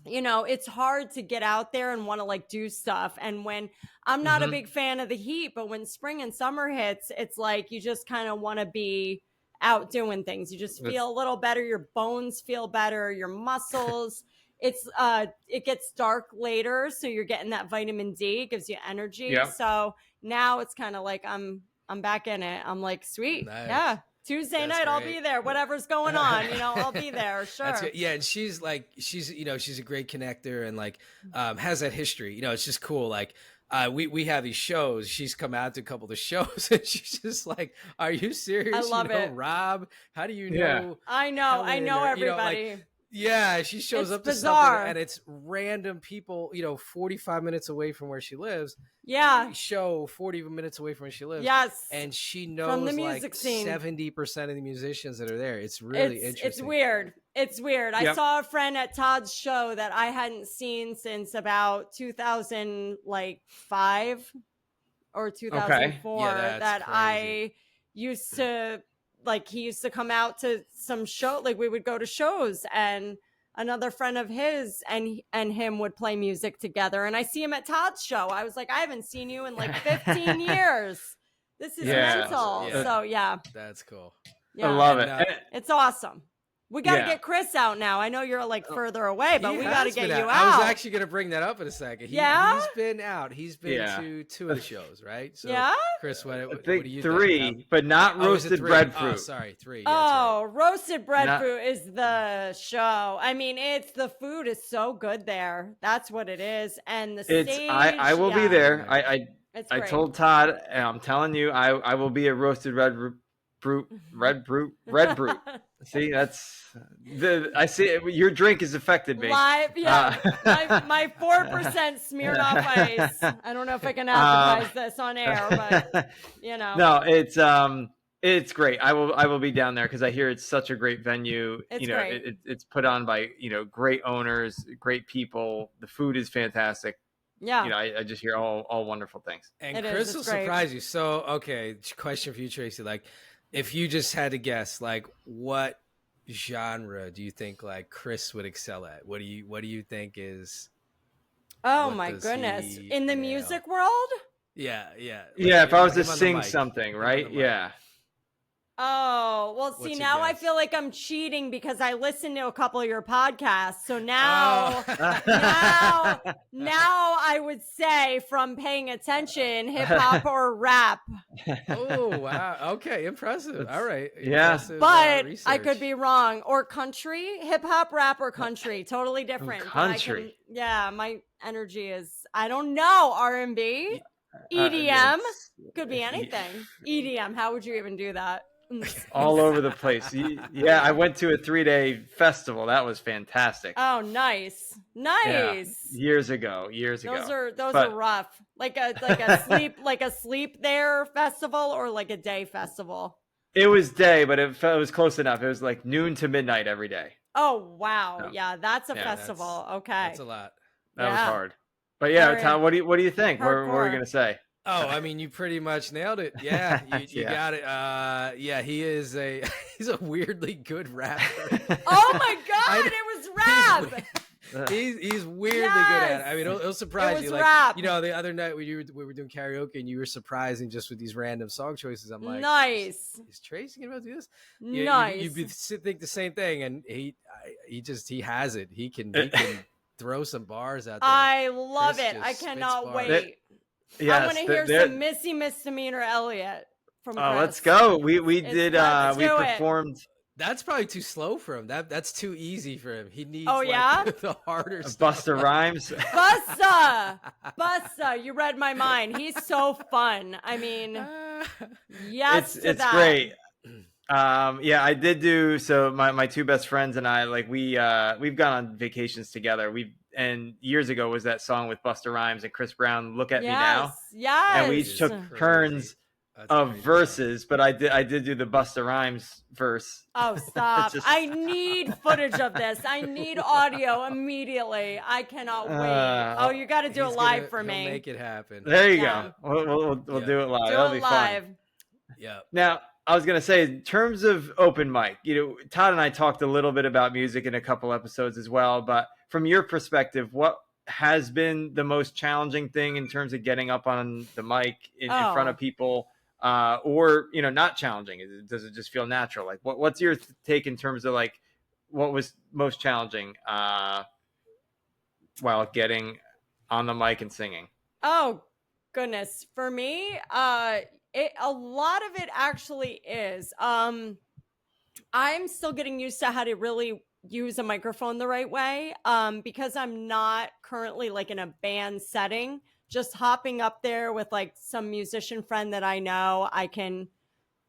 you know, it's hard to get out there and want to like do stuff. And when I'm not a big fan of the heat, but when spring and summer hits, it's like you just kind of want to be out doing things. You just feel a little better. Your bones feel better, your muscles. It gets dark later, so you're getting that vitamin D, gives you energy. Yep. So now it's kind of like I'm back in it. I'm like, sweet. Nice. Yeah. Tuesday night, I'll be there. Whatever's going on, you know, I'll be there. Sure. That's good. Yeah, and she's you know, she's a great connector, and like has that history. You know, it's just cool. Like we have these shows. She's come out to a couple of the shows, and she's just like, "Are you serious? I love it, Rob. How do you know?" Yeah. I know everybody. You know, like, yeah, she shows up to bizarre. something, and it's random people, you know, 45 minutes away from where she lives. Yeah. Show 40 minutes away from where she lives. Yes. And she knows from the music like scene. 70% of the musicians that are there. It's really interesting. It's weird. It's weird. Yep. I saw a friend at Todd's show that I hadn't seen since about 2005 or 2004 that crazy. I used to like, he used to come out to some show, like we would go to shows, and another friend of his and him would play music together, and I see him at Todd's show. I was like, I haven't seen you in like 15 years. This is mental. Yeah. So yeah, that's cool. Yeah. I love it. It's awesome. We got to get Chris out now. I know you're like further away, but we got to get you out. I was actually going to bring that up in a second. He's been out. He's been to 2 of the shows, right? So, Chris, what do you 3, think? but not roasted breadfruit. Oh, sorry, 3. Yeah, roasted breadfruit is the show. I mean, the food is so good there. That's what it is. And the stage. I will be there. I told Todd, and I'm telling you, I will be a roasted red brute. See, I see your drink has affected me. Live, my 4% Smirnoff Ice. I don't know if I can advertise this on air, but you know. No, it's great. I will be down there because I hear it's such a great venue. It's great. It's put on by, you know, great owners, great people. The food is fantastic. Yeah. You know, I just hear all wonderful things. And Chris will surprise you. So, okay, question for you, Tracy. Like, if you just had to guess, like, what genre do you think like Chris would excel at? What do you think is? Oh my goodness! In the music world? Yeah. If I was to sing something, right? Yeah. Oh, well, see, now I feel like I'm cheating because I listened to a couple of your podcasts. So now, now I would say from paying attention, hip hop or rap. Oh, wow. Okay. Impressive. All right. Impressive, but I could be wrong. Or country, hip hop, rap, or country. Totally different. Country. My energy is, I don't know, R&B, EDM, could be anything. EDM, how would you even do that? All over the place. Yeah, I went to a 3-day festival. That was fantastic. Oh, nice. Yeah, years ago. Those are rough. Like a sleep there festival, or like a day festival. It was day, but it was close enough. It was like noon to midnight every day. Oh wow, yeah, that's a festival. Okay, that's a lot. That was hard. But yeah, Tom, what do you think? What are we gonna say? Oh, I mean, you pretty much nailed it. Yeah, you got it. He's a weirdly good rapper. Oh my god, it was rap. He's weirdly good at it. I mean, it'll surprise you. Like, rap. You know, the other night we were doing karaoke and you were surprising just with these random song choices. I'm like, nice. Is Tracy gonna do this? Nice. You think the same thing, and he has it. He can throw some bars out there. I love it. I cannot wait. Yes, I want to hear some Missy Misdemeanor Elliott from Chris. Let's go. We performed. That's probably too slow for him. That's too easy for him. He needs the harder stuff. Busta Rhymes. Busta, you read my mind. He's so fun. I mean, yes, it's great. Yeah, I did do. So my two best friends and I, like we've gone on vacations together. And years ago was that song with Busta Rhymes and Chris Brown, "Look at Me Now," and we That each Yes. is took crazy. turns That's a of crazy song. verses. But I did do the Busta Rhymes verse. Oh, stop. Just- I need footage of this. I need audio immediately. I cannot wait. Oh, you got to do it live for He'll me. make it happen. There you Yeah. go. We'll Yeah. do it live. Do That'll it be fun. live. Yeah. Now, I was gonna say, in terms of open mic, Todd and I talked a little bit about music in a couple episodes as well. But from your perspective, what has been the most challenging thing in terms of getting up on the mic in front of people, or not challenging? Does it just feel natural? Like, what's your take in terms of like what was most challenging while getting on the mic and singing? Oh, goodness. For me, a lot of it actually is. I'm still getting used to how to really use a microphone the right way. Because I'm not currently like in a band setting, just hopping up there with like some musician friend that I know I can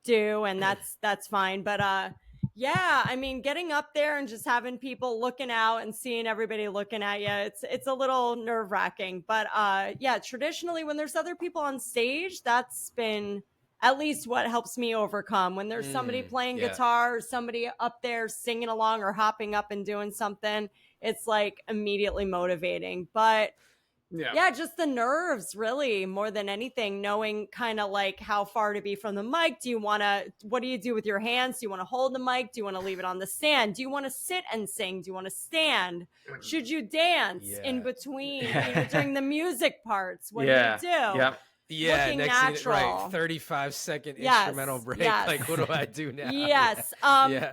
do, and that's fine. But yeah, I mean, getting up there and just having people looking out and seeing everybody looking at you, it's a little nerve-wracking. But yeah, traditionally when there's other people on stage, that's been at least what helps me overcome. When there's somebody playing guitar or somebody up there singing along or hopping up and doing something, it's like immediately motivating. But yeah, just the nerves, really, more than anything, knowing kind of like how far to be from the mic. What do you do with your hands? Do you want to hold the mic? Do you want to leave it on the stand? Do you want to sit and sing? Do you want to stand? Should you dance in between, during the music parts? What do you do? Yeah, Looking next natural. thing, right, 35-second instrumental break. Like, what do I do now? Yes. Yeah.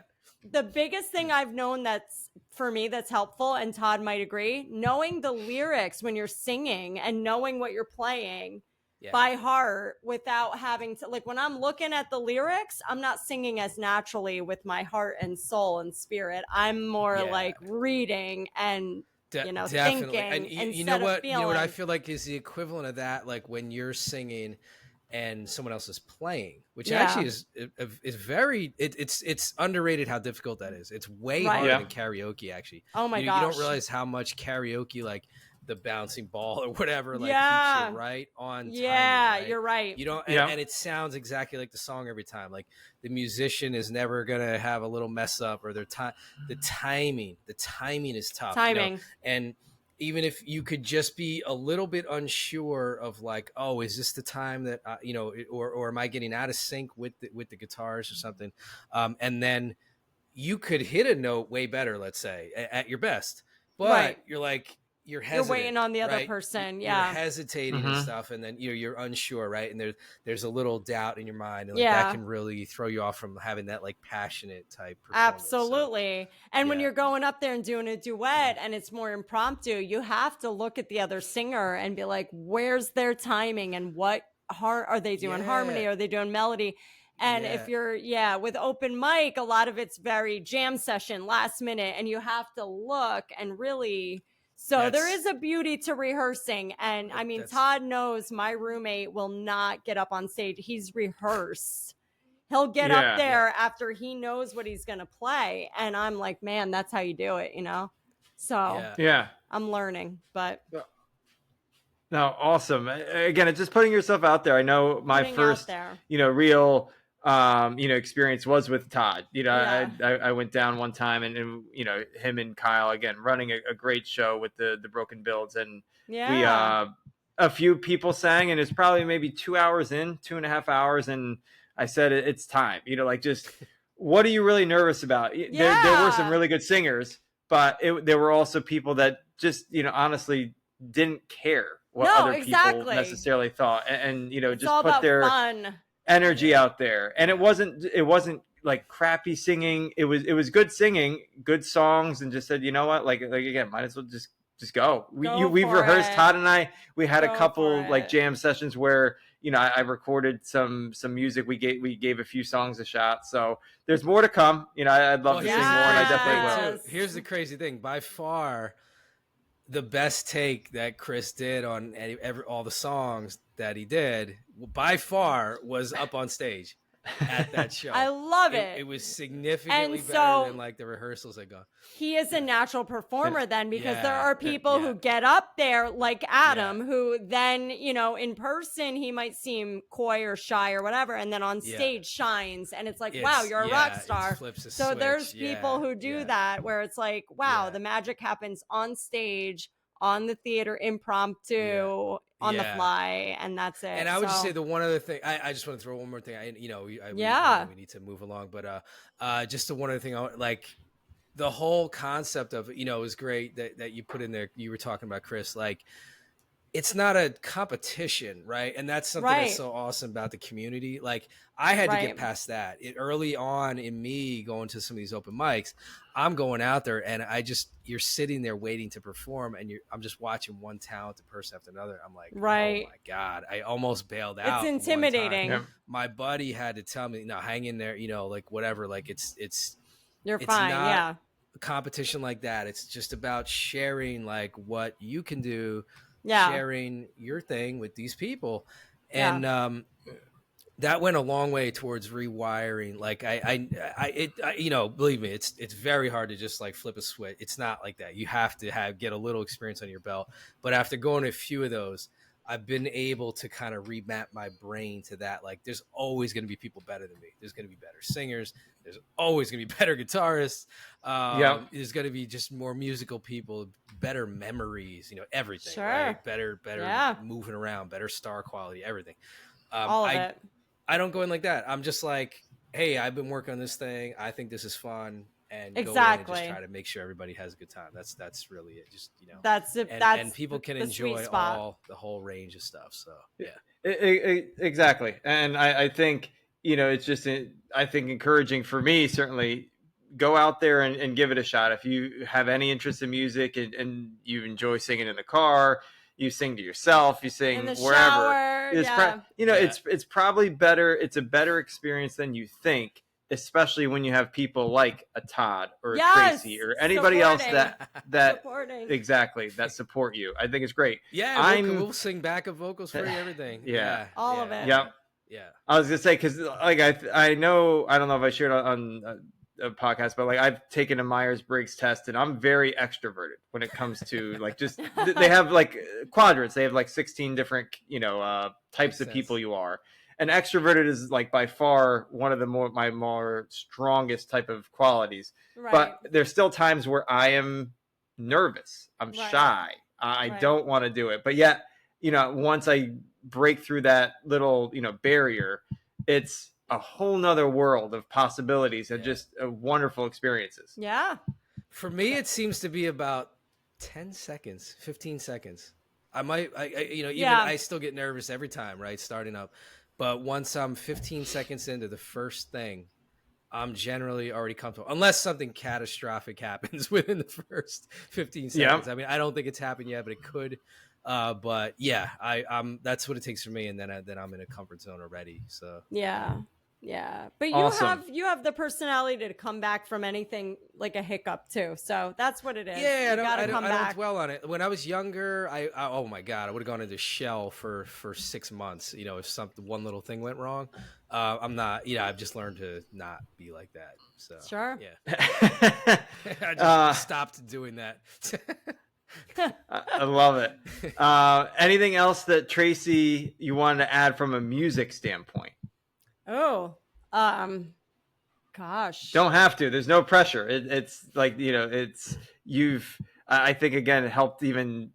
The biggest thing I've known that's for me that's helpful, and Todd might agree, knowing the lyrics when you're singing and knowing what you're playing by heart without having to, like, when I'm looking at the lyrics, I'm not singing as naturally with my heart and soul and spirit. I'm more like reading and definitely. thinking. And you know what? You know what I feel like is the equivalent of that, like when you're singing and someone else is playing, which actually is very it's underrated how difficult that is. It's way harder than karaoke, actually. Oh my gosh. You don't realize how much karaoke, like the bouncing ball or whatever, like keeps you right on time. Yeah, you're right. You don't and it sounds exactly like the song every time. Like the musician is never gonna have a little mess up, or the timing is tough. And even if you could just be a little bit unsure of like, oh, is this the time that or am I getting out of sync with the guitars or something? And then you could hit a note way better, let's say, at your best, but you're like, you're hesitant. You're waiting on the other person. Yeah. You're hesitating and stuff. And then you're unsure. Right. And there's a little doubt in your mind. And like, that can really throw you off from having that like passionate type performance. Absolutely. So, and when you're going up there and doing a duet and it's more impromptu, you have to look at the other singer and be like, where's their timing and what are they doing harmony? Are they doing melody? And if you're, with open mic, a lot of it's very jam session, last minute, and you have to look and really. So there is a beauty to rehearsing. And I mean, Todd knows my roommate will not get up on stage. He's rehearsed. He'll get up there after he knows what he's going to play. And I'm like, man, that's how you do it, So I'm learning, but. No, awesome. Again, it's just putting yourself out there. I know my first, real experience was with Todd. I went down one time and him and Kyle, again, running a great show with the Broken Builds, and we a few people sang, and it's probably maybe 2 hours in, 2.5 hours, and I said, it's time. Just what are you really nervous about? There were some really good singers, but there were also people that just honestly didn't care what other people necessarily thought, and just put their fun energy out there. And it wasn't like crappy singing. It was good singing, good songs, and just said, you know what, like again, might as well just go. We've rehearsed. Todd and I, we had a couple like jam sessions where I recorded some music. We gave a few songs a shot. So there's more to come. I'd love to sing more, and I definitely will. Here's the crazy thing. By far, the best take that Chris did on all the songs that he did, by far, was up on stage. at that show. I love it. It was significantly better than like the rehearsals I got. He is a natural performer then, because there are people who get up there like Adam, who then, you know, in person he might seem coy or shy or whatever, and then on stage shines, and it's like, wow, you're a rock star. So there's people who do that, where it's like, wow, the magic happens on stage, on the theater, impromptu, on the fly, and that's it. And I would just say the one other thing, I just want to throw one more thing. We need to move along, but just the one other thing, like the whole concept of it, you know, is great that you put in there. You were talking about, Chris, like it's not a competition, right? And that's something that's so awesome about the community. Like I had to get past that. Early on in me going to some of these open mics, I'm going out there and you're sitting there waiting to perform, and I'm just watching one talented person after another. I'm like, oh my God, I almost bailed out. It's intimidating. My buddy had to tell me, no, hang in there, you know, like whatever, like you're fine. Not a competition like that. It's just about sharing like what you can do, sharing your thing with these people. And that went a long way towards rewiring. Like I you know, believe me, it's very hard to just like flip a switch. It's not like that. You have to get a little experience on your belt. But after going to a few of those, I've been able to kind of remap my brain to that. Like there's always going to be people better than me. There's going to be better singers. There's always going to be better guitarists. There's going to be just more musical people, better memories, you know, everything, right? Better moving around, better star quality, everything. All of it. I don't go in like that. I'm just like, hey, I've been working on this thing. I think this is fun. And go in and just try to make sure everybody has a good time. That's really it. Just, you know, and people can enjoy the whole range of stuff. So exactly. And I think, you know, it's just, I think encouraging for me, certainly go out there and give it a shot. If you have any interest in music and you enjoy singing in the car, you sing to yourself, you sing wherever. Shower, it's probably better. It's a better experience than you think, especially when you have people like a Todd or a Tracy or anybody else that exactly that support you. I think it's great. We'll sing backup vocals for you, everything. All of it. I was gonna say, because like I know, I don't know if I shared on a podcast, but like I've taken a Myers-Briggs test, and I'm very extroverted when it comes to like just they have like quadrants. They have like 16 different types of people you are. And extroverted is like by far one of my more strongest type of qualities. But there's still times where I am nervous. I'm shy. I don't want to do it. But yet, you know, once I break through that little, you know, barrier, it's a whole nother world of possibilities and just wonderful experiences. Yeah. For me, it seems to be about 10 seconds, 15 seconds. I still get nervous every time, right? Starting up. But once I'm 15 seconds into the first thing, I'm generally already comfortable, unless something catastrophic happens within the first 15 seconds. I mean, I don't think it's happened yet, but it could. But yeah, that's what it takes for me, and then I'm in a comfort zone already. So yeah. But awesome. you have the personality to come back from anything like a hiccup too. So that's what it is. Yeah, I don't dwell on it. When I was younger, I oh my God, I would have gone into shell for 6 months. You know, if one little thing went wrong. I'm not. I've just learned to not be like that. So sure. Yeah. I just stopped doing that. I love it. Anything else that Tracy you wanted to add from a music standpoint? Oh, gosh. Don't have to. There's no pressure. It's like, you know, I think again, it helped even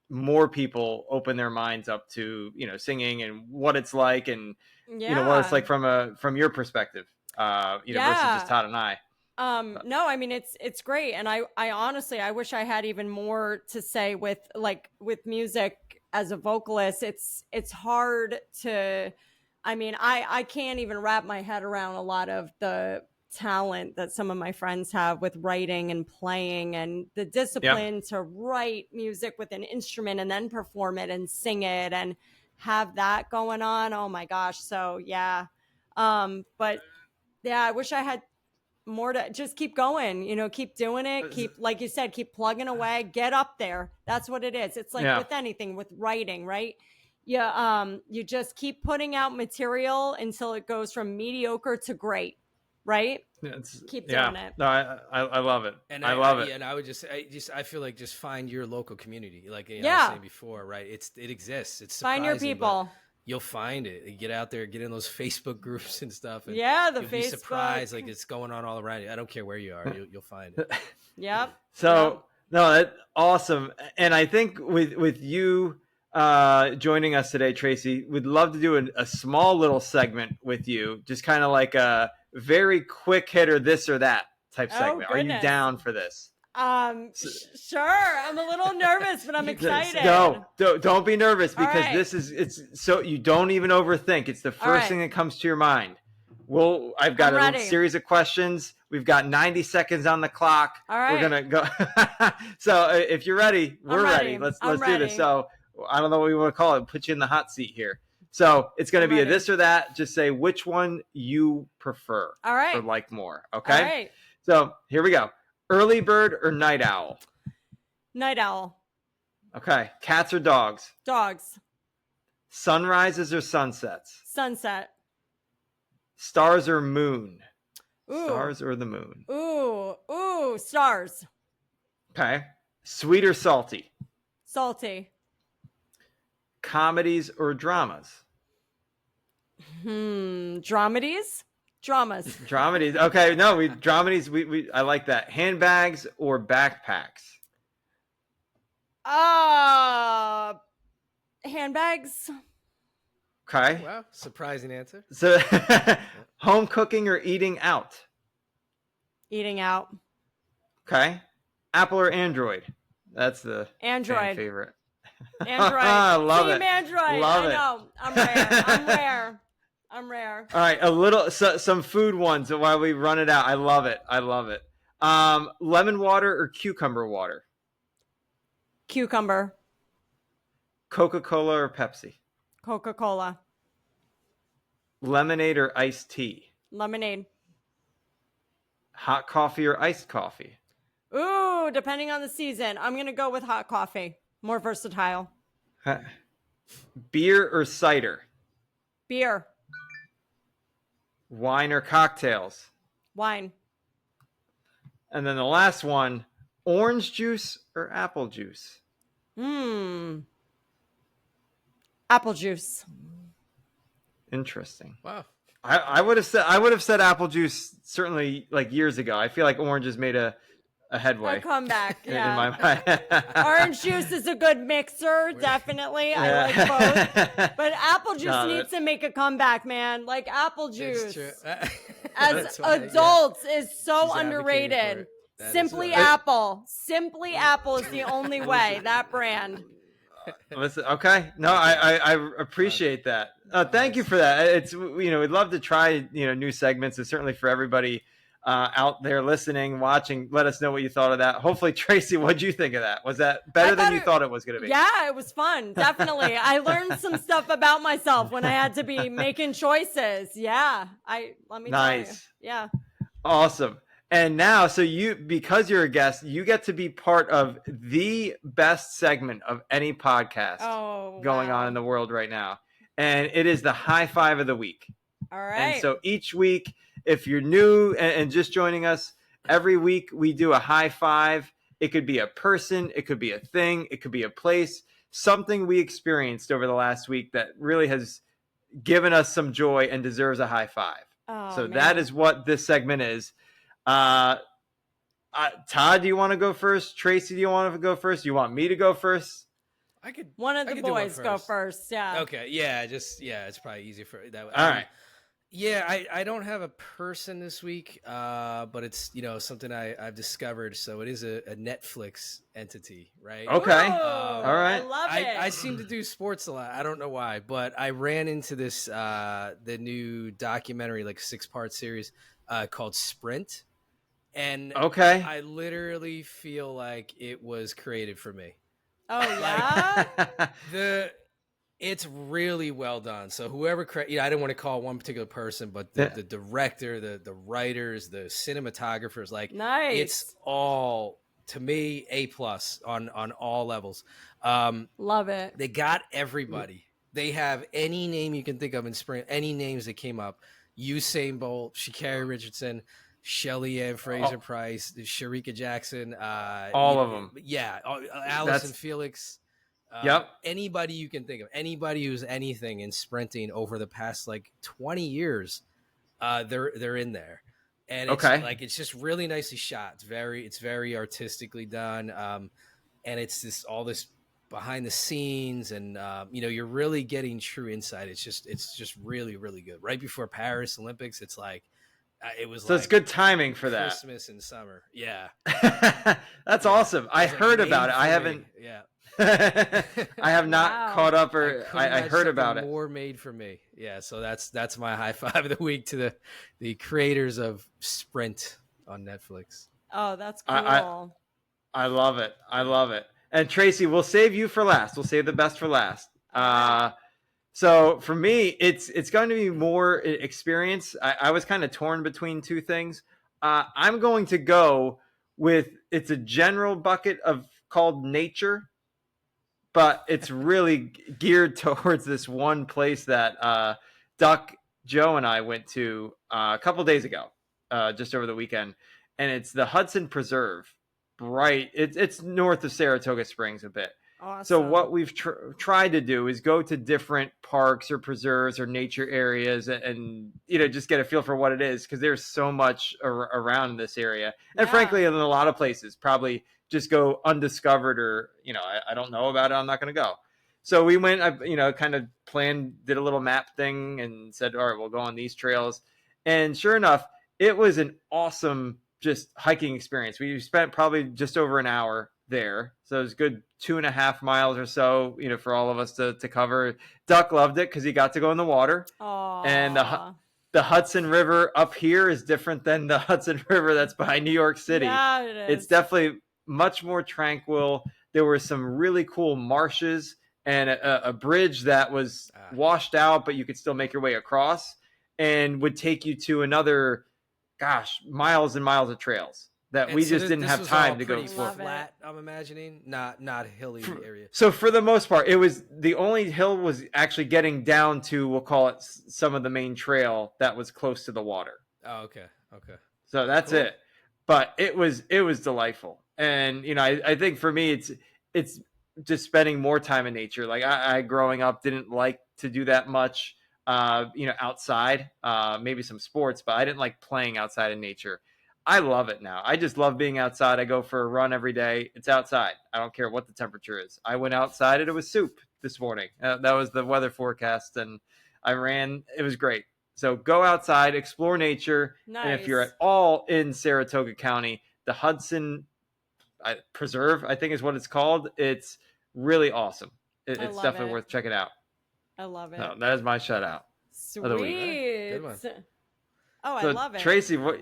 more people open their minds up to, you know, singing and what it's like, and you know what it's like from your perspective, versus just Todd and I. No, I mean, it's great. And I honestly, I wish I had even more to say with music as a vocalist. It's hard to, I mean, I can't even wrap my head around a lot of the talent that some of my friends have with writing and playing, and the discipline to write music with an instrument and then perform it and sing it and have that going on. Oh my gosh. So yeah. But yeah, I wish I had more to just keep going, you know, keep doing it. Keep, like you said, keep plugging away, get up there. That's what it is. It's like with anything, with writing, right? you just keep putting out material until it goes from mediocre to great, right? Keep doing it. No, I love it. And I love it. Yeah, and I would I feel like just find your local community. Like I was saying before, right? It exists. It's surprising, find your people. You'll find it. You get out there, get in those Facebook groups and stuff. And the you'll Facebook. be surprised, like it's going on all around you. I don't care where you are, you'll find it. Yep. So no, that's awesome. And I think with you joining us today, Tracy, we'd love to do a small little segment with you, just kind of like a very quick hitter, this or that type segment. Are you down for this? Sure. I'm a little nervous, but I'm excited. No, don't be nervous, because it's so you don't even overthink. It's the first thing that comes to your mind. I've got a series of questions. We've got 90 seconds on the clock. All right. We're gonna go. So if you're ready, we're ready. Let's do this. So I don't know what we want to call it. Put you in the hot seat here. So it's going to be a this or that. Just say which one you prefer. All right. Or like more. Okay. All right. So here we go. Early bird or night owl? Night owl. Okay. Cats or dogs? Dogs. Sunrises or sunsets? Sunset. Stars or moon? Ooh. Stars or the moon? Ooh, stars. Okay. Sweet or salty? Salty. Comedies or dramas? Dramedies? Dramas. Dramedies. Okay, no, dramedies. We I like that. Handbags or backpacks? Handbags. Okay. Wow, surprising answer. So, home cooking or eating out? Eating out. Okay. Apple or Android? That's the Android favorite. Android. Love Team it. Android. Love I it. know. I'm rare. I'm rare. All right, some food ones while we run it out. I love it. Lemon water or cucumber water? Cucumber. Coca-Cola or Pepsi? Coca-Cola. Lemonade or iced tea? Lemonade. Hot coffee or iced coffee? Ooh, depending on the season. I'm going to go with hot coffee. More versatile. Beer or cider? Beer. Wine or cocktails? Wine. And then the last one, orange juice or apple juice? Apple juice. Interesting. Wow. I would have said apple juice certainly like years ago. I feel like orange has made a headway. A comeback, yeah. In my mind. Orange juice is a good mixer, definitely. I like both. But apple juice needs to make a comeback, man. Like apple juice. As adults is so underrated. Simply Apple. Simply Apple is the only way. That brand. Listen, okay. No, I appreciate that. Thank you for that. It's we'd love to try new segments, and certainly for everybody out there listening, watching, let us know what you thought of that. Hopefully, Tracy, what'd you think of that? Was that better than you thought it was going to be? Yeah, it was fun. Definitely. I learned some stuff about myself when I had to be making choices. Yeah. Let me tell you. Yeah. Awesome. And now, so because you're a guest, you get to be part of the best segment of any podcast going on in the world right now. And it is the high five of the week. All right. And so each week, if you're new and just joining us, every week we do a high five. It could be a person, it could be a thing, it could be a place, something we experienced over the last week that really has given us some joy and deserves a high five. That is what this segment is. Todd, do you want to go first? Tracy, do you want to go first? You want me to go first? One of the boys go first. Yeah. Okay. Yeah. It's probably easier for that. All right. Yeah, I don't have a person this week, but it's something I've discovered. So it is a Netflix entity, right? Okay. All right. I love it. I seem to do sports a lot. I don't know why, but I ran into this the new documentary, like 6-part series called Sprint, and I literally feel like it was created for me. Oh yeah. It's really well done. So whoever, I didn't want to call one particular person, but the director, the writers, the cinematographers, nice. It's all, to me, A+ on all levels. Love it. They got everybody They have any name you can think of in sprint, any names that came up. Usain Bolt, Sha'Carri Richardson, Shelly Ann Fraser Price, Sharika Jackson, all of them. Yeah, Allison Felix. Yep. Anybody you can think of, anybody who's anything in sprinting over the past like 20 years, they're in there. And it's it's just really nicely shot. It's very artistically done. And it's all this behind the scenes, and you're really getting true insight. It's just really, really good. Right before Paris Olympics, it's like it was. So it's good timing for that. Christmas and summer, yeah. That's awesome. I heard about it. I haven't. Yeah. I have not caught up, or I heard about it. More made for me. Yeah. So that's my high five of the week to the creators of Sprint on Netflix. Oh, that's cool. I love it. I love it. And Tracy, we'll save you for last. We'll save the best for last. So for me, it's going to be more experience. I was kind of torn between two things. I'm going to go with, it's a general bucket called nature, but it's really geared towards this one place that Duck, Joe, and I went to a couple days ago, just over the weekend, and it's the Hudson Preserve. Right, it's north of Saratoga Springs a bit. Awesome. So what we've tried to do is go to different parks or preserves or nature areas, and just get a feel for what it is, because there's so much around this area, and frankly, in a lot of places, probably just go undiscovered, or I don't know about it. I'm not going to go. So we went. Kind of did a little map thing, and said, all right, we'll go on these trails, and sure enough, it was an awesome just hiking experience. We spent probably just over an hour there, so it was good 2.5 miles or so, for all of us to cover. Duck loved it because he got to go in the water. Aww. And the Hudson River up here is different than the Hudson River that's by New York City. Yeah, it is. It's definitely much more tranquil. There were some really cool marshes and a bridge that was washed out, but you could still make your way across, and would take you to another miles and miles of trails that we just didn't have time to go explore. Flat, I'm imagining, not hilly area. So for the most part, it was, the only hill was actually getting down to, we'll call it, some of the main trail that was close to the water. Oh, okay. So that's cool. It. But it was delightful. And, I think for me, it's just spending more time in nature. Like I growing up didn't like to do that much. Outside, maybe some sports, but I didn't like playing outside in nature. I love it now. I just love being outside. I go for a run every day. It's outside. I don't care what the temperature is. I went outside and it was soup this morning. That was the weather forecast, and I ran. It was great. So go outside, explore nature. Nice. And if you're at all in Saratoga County, the Hudson Preserve, I think is what it's called. It's really awesome. It's definitely worth checking out. I love it. No, that is my shout out. Sweet. Of the week. Good one. Oh, So, I love it. Tracy, what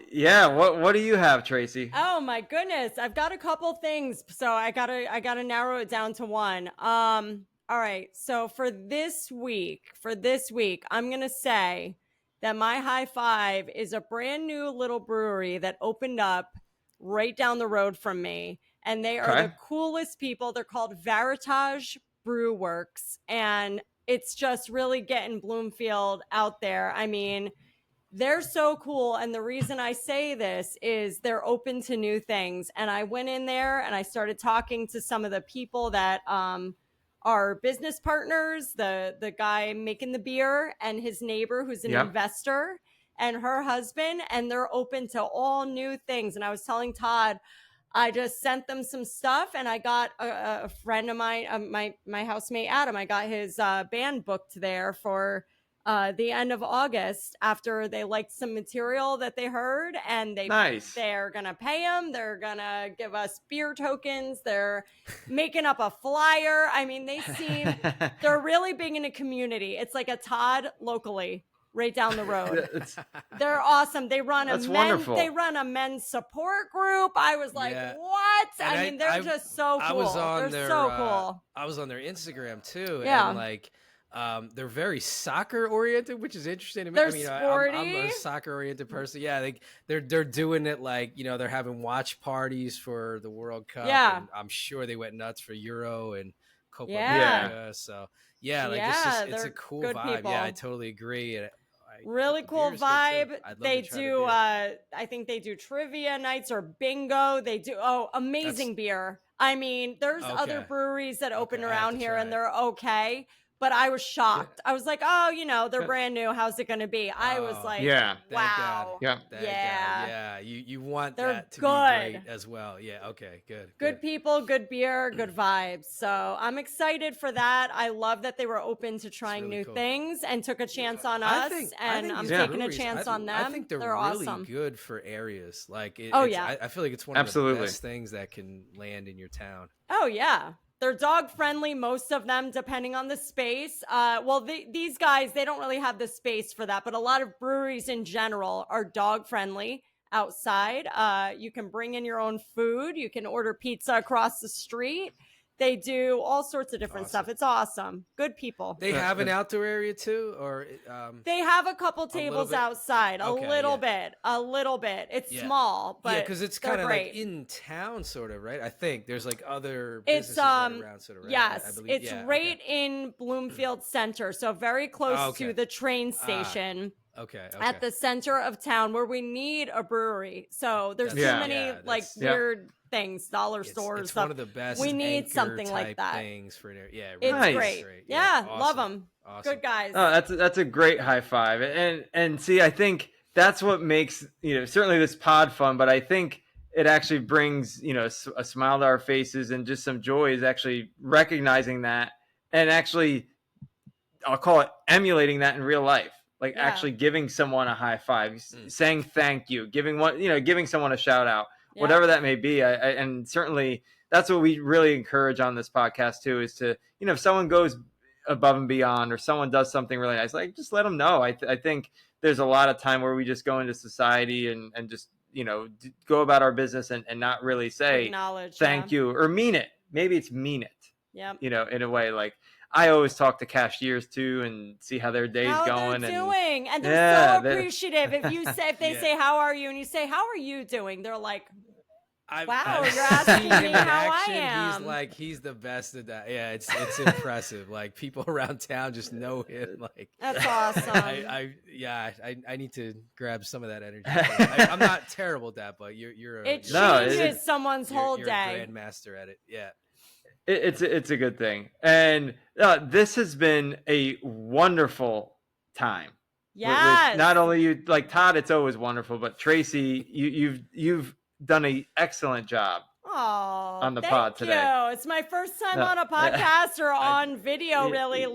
do you have, Tracy? Oh my goodness. I've got a couple things. So I gotta narrow it down to one. All right. So for this week, I'm gonna say that my high five is a brand new little brewery that opened up right down the road from me. And they are the coolest people. They're called Veritage Brew Works. And it's just really getting Bloomfield out there. I mean, they're so cool. And the reason I say this is they're open to new things. And I went in there and I started talking to some of the people that are business partners, the guy making the beer and his neighbor who's an investor and her husband. And they're open to all new things. And I was telling Todd, I just sent them some stuff, and I got a friend of mine, my housemate Adam. I got his band booked there for the end of August after they liked some material that they heard, and they're gonna pay him. They're gonna give us beer tokens. They're making up a flyer. I mean, they're really big in a community. It's like a Todd locally. Right down the road. They're awesome. They run a men's support group. I was like, what? And I mean, they're just so cool. They're so cool. I was on their Instagram too. Yeah. And like, they're very soccer oriented, which is interesting to me. They're I mean, sporty. I'm a soccer oriented person. Yeah. They're doing it like, they're having watch parties for the World Cup. Yeah. And I'm sure they went nuts for Euro and Copa Yeah. America. So yeah, like it's a cool good vibe. people. Yeah, I totally agree. And really cool vibe. They do I think they do trivia nights or bingo. They do amazing beer. I mean, there's other breweries that open around here and they're okay, but I was shocked. I was like, oh, they're brand new. How's it going to be? I was like, wow. Yeah. You want they're that to good. be great as well. Yeah. Okay. Good people, good beer, good vibes. So I'm excited for that. I love that they were open to trying new things and took a chance on us. I'm taking a chance on them. I think they're really awesome. good for areas. Like, I feel like it's one of the best things that can land in your town. Oh yeah. They're dog friendly, most of them, depending on the space. These guys, they don't really have the space for that, but a lot of breweries in general are dog friendly outside. You can bring in your own food. You can order pizza across the street. They do all sorts of different stuff. It's awesome. Good people. They have an outdoor area too, or they have a couple tables outside. A little bit. It's small, but because it's kind of like in town, sort of, right? I think there's like other businesses right around, sort of, right? Yes, it's right in Bloomfield Center, so very close to the train station. At the center of town, where we need a brewery. So there's too many weird things, dollar stores. It's one of the best. We need something like that. Things for really it's great. Yeah, awesome. love them. Awesome. Good guys. Oh, that's a great high five. And see, I think that's what makes certainly this pod fun. But I think it actually brings a smile to our faces and just some joy is actually recognizing that and actually I'll call it emulating that in real life. Like actually giving someone a high five, saying thank you, giving someone a shout out, whatever that may be. And certainly that's what we really encourage on this podcast too, is to, if someone goes above and beyond or someone does something really nice, like just let them know. I think there's a lot of time where we just go into society and just, go about our business and not really say thank you or mean it. Maybe it's mean it, in a way. Like, I always talk to cashiers too and see how their day's going. They're doing, and they're so appreciative. If they say how are you, and you say how are you doing, they're like, wow, you're asking me how I am. He's the best at that. Yeah, it's impressive. Like people around town just know him. Like that's awesome. I need to grab some of that energy. I'm not terrible at that, but it changes someo's whole day. You're a grandmaster at it. Yeah. It's a good thing, and this has been a wonderful time. Yes. With not only you, like Todd, it's always wonderful, but Tracy, you've done an excellent job on the pod today. Thank you. It's my first time on a podcast or on video, really,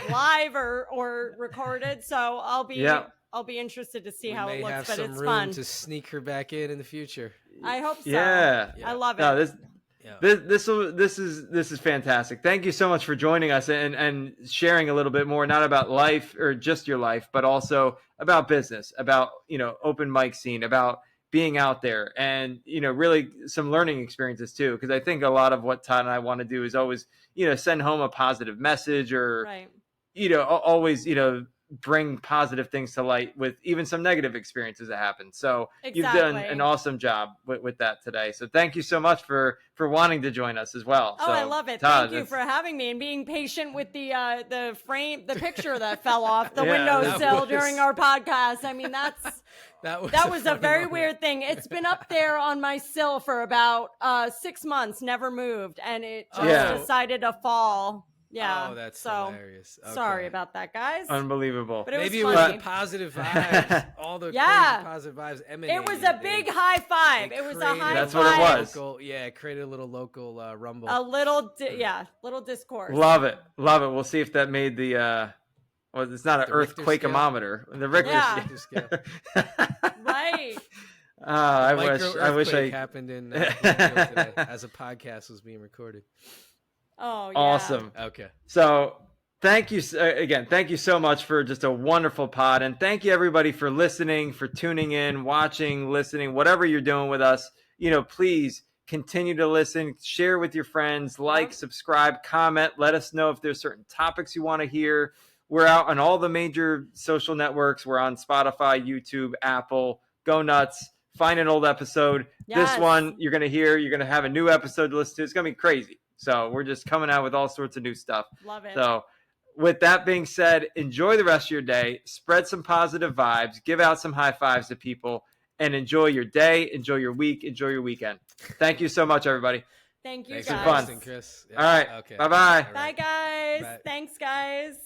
live or recorded. So I'll be interested to see how it looks. But it's fun to sneak her back in the future. I hope so. Yeah, I love it. No, this is fantastic. Thank you so much for joining us and sharing a little bit more, not about life or just your life, but also about business, about open mic scene, about being out there, and really some learning experiences too. Because I think a lot of what Todd and I want to do is always send home a positive message, or always bring positive things to light with even some negative experiences that happen. So you've done an awesome job with that today. So thank you so much for wanting to join us as well. I love it. Todd, thank you for having me and being patient with the picture that fell off the windowsill during our podcast. I mean, that was a very weird thing. It's been up there on my sill for about 6 months, never moved, and it just decided to fall. Yeah. Oh, that's hilarious. Okay. Sorry about that, guys. Unbelievable. But maybe it was the positive vibes. All the crazy positive vibes emanating. It was a big high five. It was a high five. That's what it was. It created a little local rumble. A little, little discourse. Love it. We'll see if that made the. Well, it's not an earthquake-ometer. The Richter scale. Right. I wish I happened in today as a podcast was being recorded. Oh, yeah. Awesome. Okay. So thank you again. Thank you so much for just a wonderful pod. And thank you everybody for listening, for tuning in, watching, listening, whatever you're doing with us. Please continue to listen, share with your friends, subscribe, comment. Let us know if there's certain topics you want to hear. We're out on all the major social networks. We're on Spotify, YouTube, Apple. Go nuts. Find an old episode. Yes. This one you're going to have a new episode to listen to. It's going to be crazy. So we're just coming out with all sorts of new stuff. Love it. So with that being said, enjoy the rest of your day, spread some positive vibes, give out some high fives to people, and enjoy your day, enjoy your week, enjoy your weekend. Thank you so much, everybody. Thank you, Thanks guys. for fun. listening, Chris. All right. Okay. Bye-bye. Bye, guys. Bye. Thanks, guys.